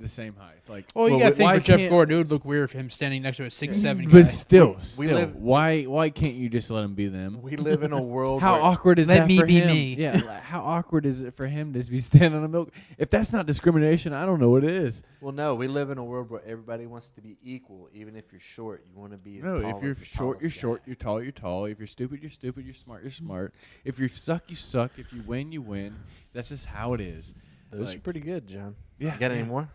the same height. Like, Well, you got to think why for Jeff can't- Gordon, it would look weird for him standing next to a 6'7" guy. But still, We live- why can't you just let him be them? We live in a world How where awkward is Let that me for be him? me. Yeah, like, how awkward is it for him to be standing on a milk? If that's not discrimination, I don't know what is. Well, no, we live in a world where everybody wants to be equal. Even if you're short, you want to be as No, tall if you're as the short, you're tallest short. guy. You're tall, you're tall. If you're stupid, you're stupid. You're smart, you're smart. If you suck, you suck. If you win, you win. That's just how it is. Those are Like, pretty good, John. yeah, You got any yeah. more?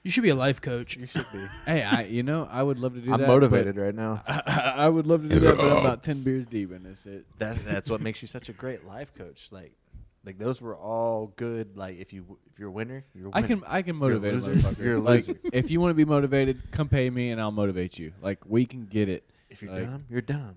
You should be a life coach. You should be. Hey, I would love to do I'm that. motivated right now. but I would love to do that, but I'm about 10 beers deep, and that's it. That's what makes you such a great life coach. Like those were all good. Like if you're a winner, you're a winner. I can If you're a motivate a loser, motherfucker. you're a Like, loser. if you want to be motivated, come pay me, and I'll motivate you. Like, we can get it. If you're like- dumb, you're dumb.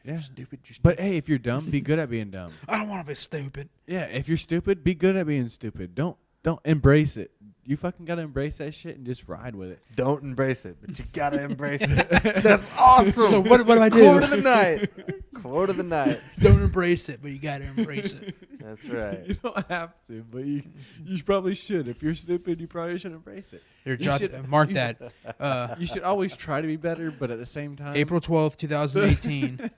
If Yeah. you're stupid, you're stupid. But hey, if you're dumb, be good at being dumb. I don't want to be stupid. Yeah, if you're stupid, be good at being stupid. Don't embrace it. You fucking gotta embrace that shit and just ride with it. Don't embrace it, but you gotta embrace it. That's awesome. So what do I do? Quote of the night. Quote of the night. Don't embrace it, but you got to embrace it. That's right. You don't have to, but you probably should. If you're stupid, you probably should embrace it. Here, You jot, should- mark you- that. You should always try to be better, but at the same time, April 12th, 2018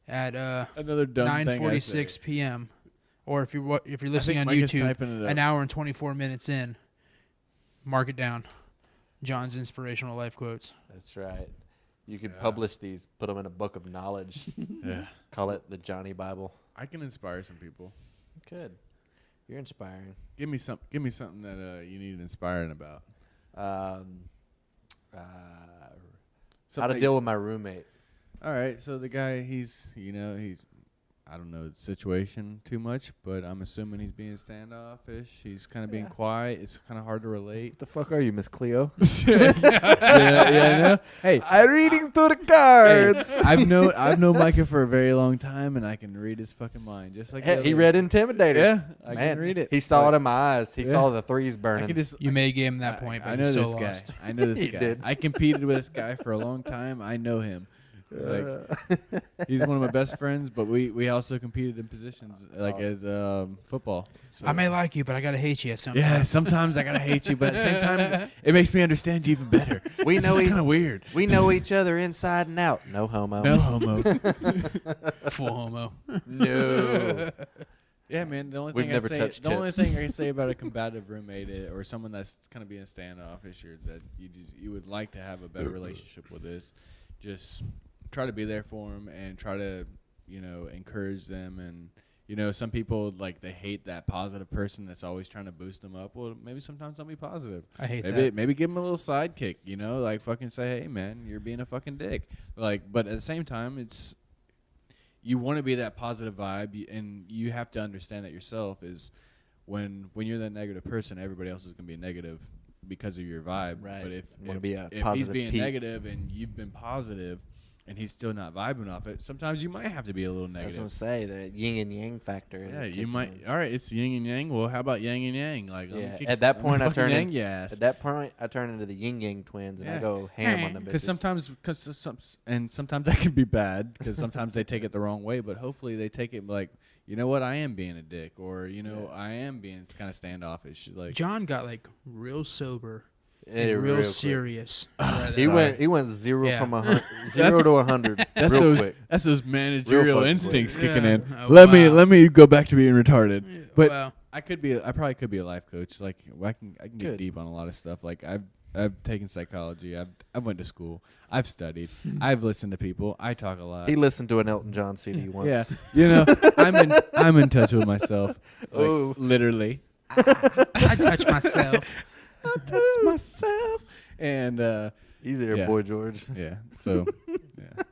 at another dumb thing I 9:46 say. p.m. Or if you're listening on Mike is YouTube, typing it up. an hour and 24 minutes in. Mark it down. John's inspirational life quotes. That's right. You could publish these, put them in a book of knowledge. Yeah. Call it the Johnny Bible. I can inspire some people. Good. You're inspiring. Give me something that you need inspiring about. How to Something- deal with my roommate. All right, so the guy, he's I don't know the situation too much, but I'm assuming he's being standoffish. He's kind of being quiet. It's kind of hard to relate. What the fuck are you, Miss Cleo? yeah, I know. Hey, I'm reading through the cards. I've known Mica for a very long time, and I can read his fucking mind just like He read Intimidator. Yeah, I Man, can read it. He saw Like, it in my eyes. He Yeah. saw the threes I burning. can just. You may have gave him that point, I but know he still this lost. guy. I know this He guy. did. I competed with this guy for a long time. I know him. Like, he's one of my best friends, but we also competed in positions like as football. So- I may like you, but I gotta hate you sometimes. yeah, sometimes I gotta hate you, but at the same time, it makes me understand you even better. We know it's kind of weird. we know each other inside and out. No homo. No homo. Full homo. No. Yeah, man. The only We've thing never I say, touched the only tips. thing I can say about a combative roommate or someone that's kind of being standoffish or that you would like to have a better relationship with is just try to be there for them and try to encourage them. And some people like they hate that positive person that's always trying to boost them up. Well, maybe sometimes don't be positive. I hate Maybe that. maybe give them a little sidekick. Like fucking say, hey man, you're being a fucking dick. Like, but at the same time, it's you want to be that positive vibe, and you have to understand that yourself is when you're that negative person, everybody else is gonna be negative because of your vibe. Right. But if You wanna be a if he's positive being Pete. negative and you've been positive, and he's still not vibing off it, sometimes you might have to be a little I was negative. gonna say the yin and yang factor. Yeah, isn't you might. kicking in. All right, it's yin and yang. Well, how about yang and yang? Like, let me Yeah, kick- at that let me point I fucking turn yang in- your ass. At that point, I turn into the yin yang twins and I Yeah. go ham on them. Because bitches. sometimes that can be bad because sometimes they take it the wrong way. But hopefully they take it like, you know what, I am being a dick, or I am being kind of standoffish. Like, John got like real sober, Yeah, and real quick. serious. He went zero Yeah. from 0 to 100 that's real those quick. that's those managerial fucking instincts quick. kicking Yeah. in. Oh, let wow. me go back to being retarded. But Well, I probably could be a life coach. Like, I can get Good. deep on a lot of stuff. Like, I've taken psychology. I went to school. I've studied. I've listened to people. I talk a lot. He listened to an Elton John CD once. Yeah, I'm in touch with myself. Like, Oh. literally. I touch myself. I touch myself. And Easy there, Yeah. boy George. yeah, so yeah.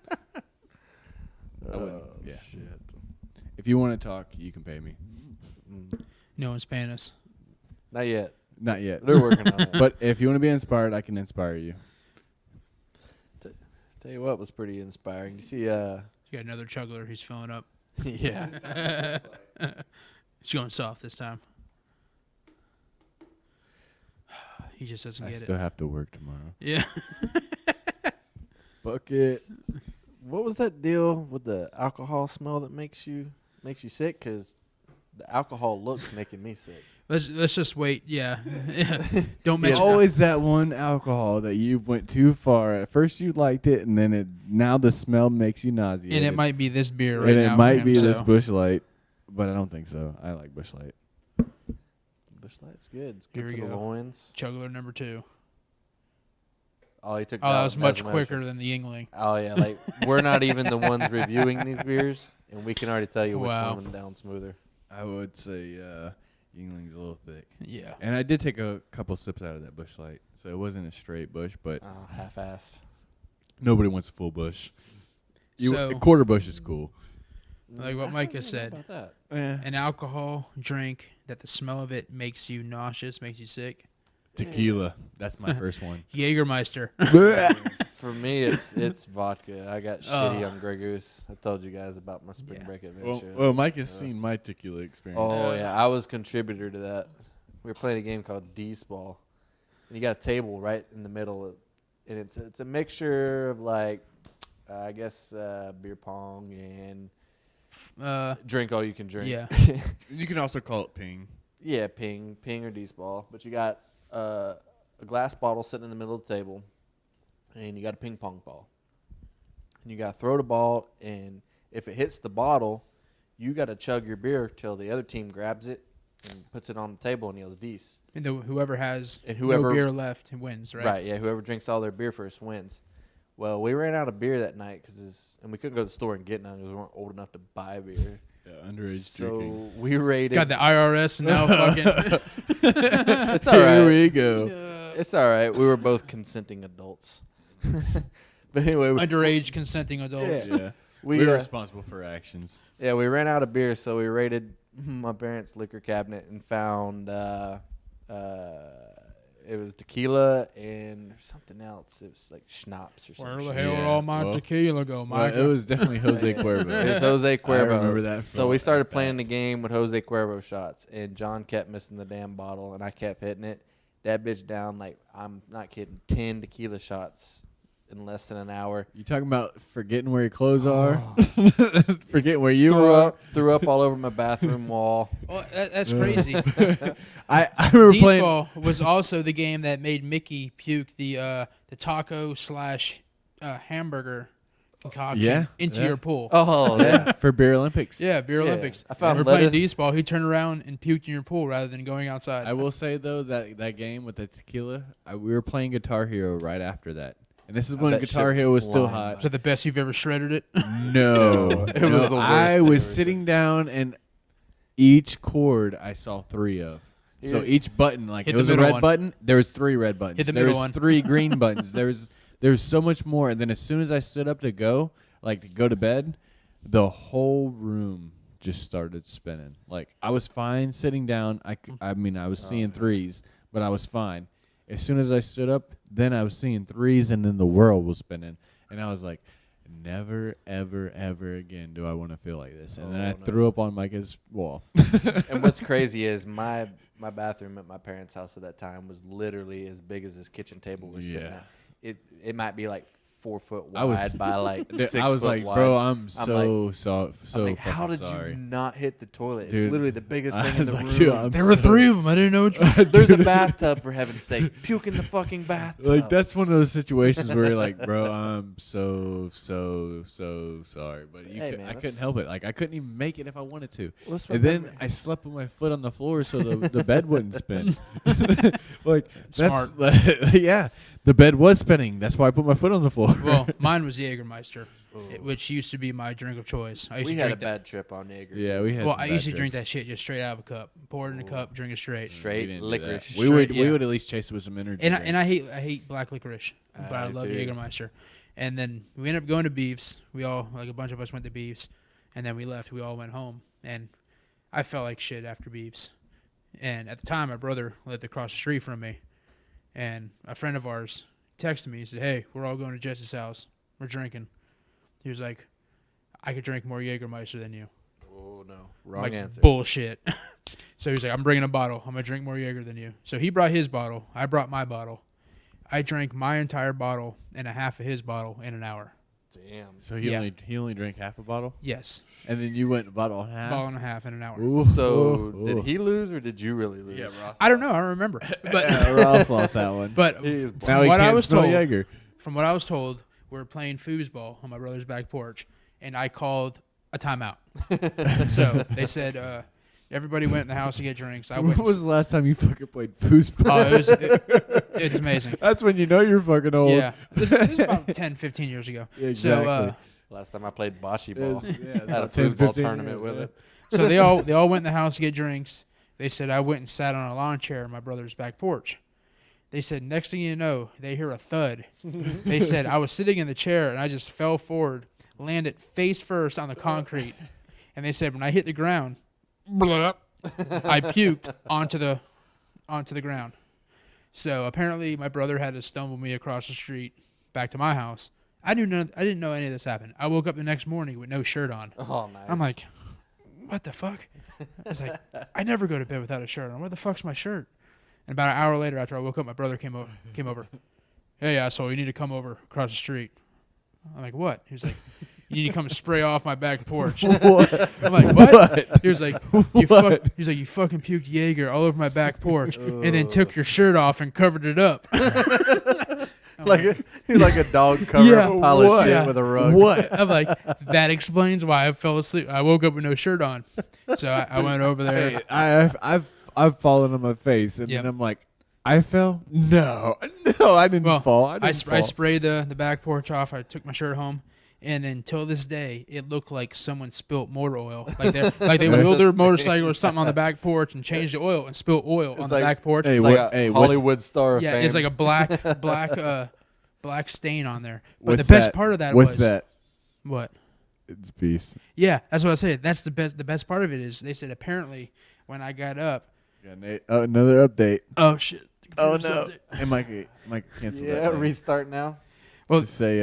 I wouldn't- Oh, yeah. shit. If you want to talk, you can pay me. Mm. No one's paying us. Not yet. Not yet. They're working on it. But if you want to be inspired, I can inspire you. Tell you what was pretty inspiring. You see, You got another juggler. He's filling up. yeah. He's going soft this time. He just doesn't I get still it. have to work tomorrow. Yeah. Fuck it. What was that deal with the alcohol smell that makes you sick? Because the alcohol looks making me sick. Let's just wait. Yeah. Don't It's mention. always that one alcohol that you went too far. At first you liked it, and then now the smell makes you nauseated. And it might be this beer right and now. it might for be him, this so. Busch Light, but I don't think so. I like Busch Light. Busch Light's good. It's Here good we for the go. loins. Chugler number 2. Oh, he took Oh, that was as much a measure. quicker than the Yingling. Oh yeah, like we're not even the ones reviewing these beers, and we can already tell you which Wow. one went down smoother. I would say Yingling's a little thick. Yeah. And I did take a couple sips out of that Busch Light, so it wasn't a straight Busch, but Oh, half-assed. nobody wants a full Busch. So- A quarter Busch is cool. Like what I Micah don't know said. about that. An alcohol drink that the smell of it makes you nauseous, makes you sick. Tequila. That's my first one. Jägermeister. For me, it's vodka. I got shitty Oh. on Grey Goose. I told you guys about my spring Yeah. break adventure. Well, Mike has seen my tequila experience. Oh yeah, I was contributor to that. We were playing a game called D-Spall, and you got a table right in the middle, and it's a mixture of like, I guess beer pong and drink all you can drink. Yeah. You can also call it ping. Yeah, ping or D-Spall. But you got a glass bottle sitting in the middle of the table, and you got a ping pong ball, and you got to throw the ball, and if it hits the bottle, you got to chug your beer till the other team grabs it and puts it on the table and yells "Dees." And whoever has And whoever- no beer left wins, right? Right, yeah. Whoever drinks all their beer first wins. Well, we ran out of beer that night and we couldn't go to the store and get none because we weren't old enough to buy beer. Underage So drinking. we rated. Got the IRS now fucking. It's all right. Here we go. It's all right. We were both consenting adults. But anyway, Underage consenting adults. Yeah. we We're responsible for our actions. yeah, we ran out of beer, so we raided my parents' liquor cabinet and found it was tequila and something else. It was like schnapps or Where something. the hell did Yeah, all my well- tequila go, Well, Micah? it was definitely Jose Cuervo. It's Jose Cuervo. I remember that So from we started that. playing the game with Jose Cuervo shots, and John kept missing the damn bottle, and I kept hitting it. That bitch down, like, I'm not kidding, 10 tequila shots in less than an hour. You talking about forgetting where your clothes are? Forgetting where you Threw up all over my bathroom wall. Oh, that's crazy. I remember playing. D-Spall was also the game that made Mickey puke the taco / hamburger concoction Yeah, into yeah. your pool. Oh, Yeah, for Beer Olympics. Yeah, Beer Yeah. Olympics. I found We're playing lettuce- D-Spall. He turned around and puked in your pool rather than going outside. I will say though that game with the tequila, we were playing Guitar Hero right after that, and this is when bet Guitar shit Hero was was still flying hot. Was that the best you've ever shredded it? No, It was the worst I thing was ever. sitting down, and each chord I saw 3 of. So Yeah. each button, like Hit it the was a middle red one. button. There was 3 red buttons. Hit the there middle was one. 3 green buttons. There was so much more. And then as soon as I stood up to go, like to go to bed, the whole room just started spinning. Like I was fine sitting down. I mean I was seeing 3s, but I was fine. As soon as I stood up, then I was seeing 3s, and then the world was spinning, and I was like, never, ever, ever again do I want to feel like this. And then I threw up on Micah's wall. And what's crazy is my bathroom at my parents' house at that time was literally as big as this kitchen table we're sitting Yeah. at. It might be like 4 foot I was- wide by like Dude, 6 I was foot like, wide. bro, I'm like- so I'm like, how fucking did sorry. you not hit the toilet? Dude, It's literally the biggest I thing in was the like, room. dude, I'm There were so- 3 of them. I didn't know which one. There's a bathtub, for heaven's sake. Puke in the fucking bathtub. Like that's one of those situations where you're like, bro, I'm so sorry, but Hey, man, I couldn't that's- help it. Like I couldn't even make it if I wanted to. Let's And then remember- I slept with my foot on the floor so the bed wouldn't spin. Like Smart. that's yeah, the bed was spinning. That's why I put my foot on the floor. Well, mine was Jägermeister, which used to be my drink of choice. I used we to had a drink that. bad trip on Jaeger. yeah, too. we had. Well, some I bad used to drink that trips. shit just straight out of a cup. Pour it in a cup, drink it straight. Straight We didn't do licorice. that. We Straight, would yeah. at least chase it with some energy. And I drinks. hate black licorice, but I I do love too. Jägermeister. And then we ended up going to Beefs. We all, like a bunch of us, went to Beefs, and then we left. We all went home, and I felt like shit after Beefs. And at the time, my brother lived across the street from me, and a friend of ours texted me. He said, "Hey, we're all going to Jesse's house. We're drinking." He was like, "I could drink more Jägermeister than you." Oh no, I'm wrong like, answer. Bullshit. So he's like, "I'm bringing a bottle. I'm gonna drink more Jaeger than you." So he brought his bottle. I brought my bottle. I drank my entire bottle and a half of his bottle in an hour. Damn. So he Yeah. only drank half a bottle, Yes, and then you went a bottle and a half. ball and a half in an hour. Ooh. So Ooh. did he lose or did you really lose? Yeah, Ross. I don't know. I don't remember. But Ross lost that one. but He's from now he what can't I was smell told, Jaeger. from what I was told, we were playing foosball on my brother's back porch, and I called a timeout. So they said everybody went in the house to get drinks. I When went. was the last time you fucking played foosball? It's amazing. That's when you know you're fucking old. Yeah, this is about 10, 15 years ago. Yeah, exactly. So Last time I played bocce ball. Yeah, Had a about 10, foosball 15 tournament years, with yeah. it. So they all went in the house to get drinks. They said I went and sat on a lawn chair on my brother's back porch. They said next thing you know, they hear a thud. They said I was sitting in the chair and I just fell forward, landed face first on the concrete. And they said when I hit the ground, blah, I puked onto the ground. So apparently my brother had to stumble me across the street back to my house. I didn't know any of this happened. I woke up the next morning with no shirt on. Oh, nice. I'm like, what the fuck? I was like, I never go to bed without a shirt on. Where the fuck's my shirt? And about an hour later, after I woke up, my brother came over. Hey, asshole, you need to come over across the street. I'm like, what? He was like, you need to come spray off my back porch. What? I'm like, what? He was like, you fucking puked Jaeger all over my back porch, and then took your shirt off and covered it up. He's like a dog covered Yeah. a pile of What? shit Yeah. with a rug. What? I'm like, that explains why I fell asleep. I woke up with no shirt on. So I went over there. Hey, I've fallen on my face, and Yep. then I'm like, I fell? No, I didn't fall. I didn't fall. I sprayed the back porch off. I took my shirt home, and until this day, it looked like someone spilt motor oil. Like they wheeled their motorcycle or something on the back porch and changed the oil and spilled oil on the like- back porch. Hey, It's what- like a hey, what's- Hollywood star of Yeah, fame. it's like a black stain on there. But What's the best that? part of that What's was that? what? It's beefs. Yeah, that's what I said. That's the best. The best part of it is they said apparently when I got up. Another update. Oh shit. Oh Computer's no! update. Hey, Mike, cancel that. yeah, thing. restart now. Well- Just say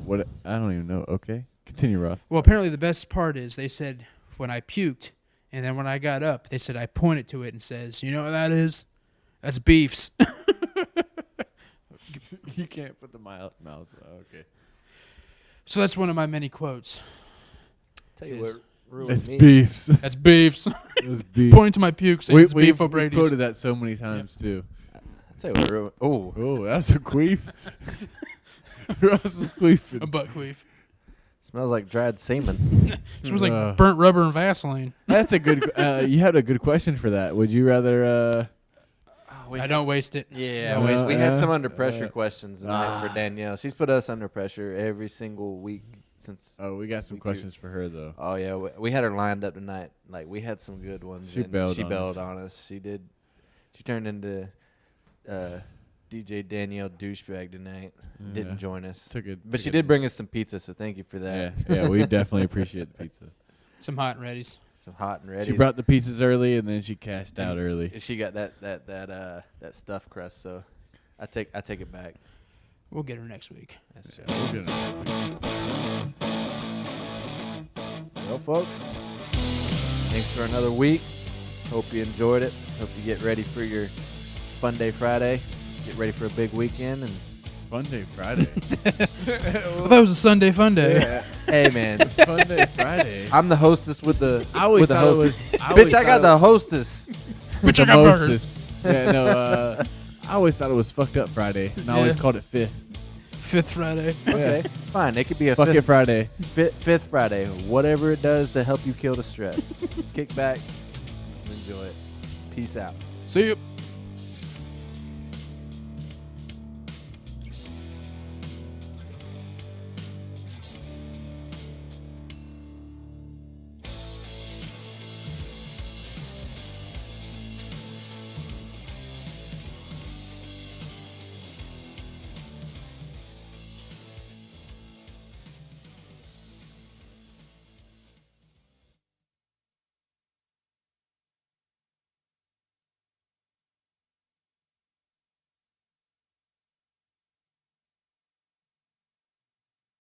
what? I don't even know. Okay, continue, Ross. Well, apparently the best part is they said when I puked, and then when I got up, they said I pointed to it and says, "You know what that is? That's beefs." You can't put the mouse. Okay. So that's one of my many quotes. Tell you Is- what ruined It's me. beefs. That's beefs. It's beefs. Pointing to my puke saying it's beef We've O'Brady's. quoted that so many times too. Tell you what ruined. Oh, Oh, that's a queef. Ross is queefing. A butt queef. smells like dried semen. Smells like burnt rubber and Vaseline. That's a good. You had a good question for that. Would you rather? I don't waste it. Yeah, Don't waste we it. had some under pressure questions tonight ah. for Danielle. She's put us under pressure every single week since. Oh, we got some Me too. questions for her though. Oh yeah, we had her lined up tonight. Like we had some good ones. She and bailed she on bailed us. on us. She did. She turned into DJ Danielle douchebag tonight. Yeah. Didn't join us, but she took did bring us some pizza. So thank you for that. Yeah, we definitely appreciate the pizza. Some hot and readies. Some hot and ready. She brought the pizzas early, and then she cashed out early. She got that stuffed crust. So I take it back. We'll get her next week. That's Yeah, we're gonna- Well, folks, thanks for another week. Hope you enjoyed it. Hope you get ready for your Fun Day Friday. Get ready for a big weekend. And Fun Day Friday. Well, that was a Sunday fun day. hey, man, Fun Day Friday. I'm the hostess with the I always with the thought it hostess. was. always Bitch, I thought got it the hostess. Bitch, I the got mostest. burgers. Yeah, no. I always thought it was fucked up Friday, and I always Yeah. called it Fifth. Fifth Friday. Okay, fine. It could be a Fuck it fifth, Friday. fifth Friday. Whatever it does to help you kill the stress. Kick back, and enjoy it. Peace out. See you.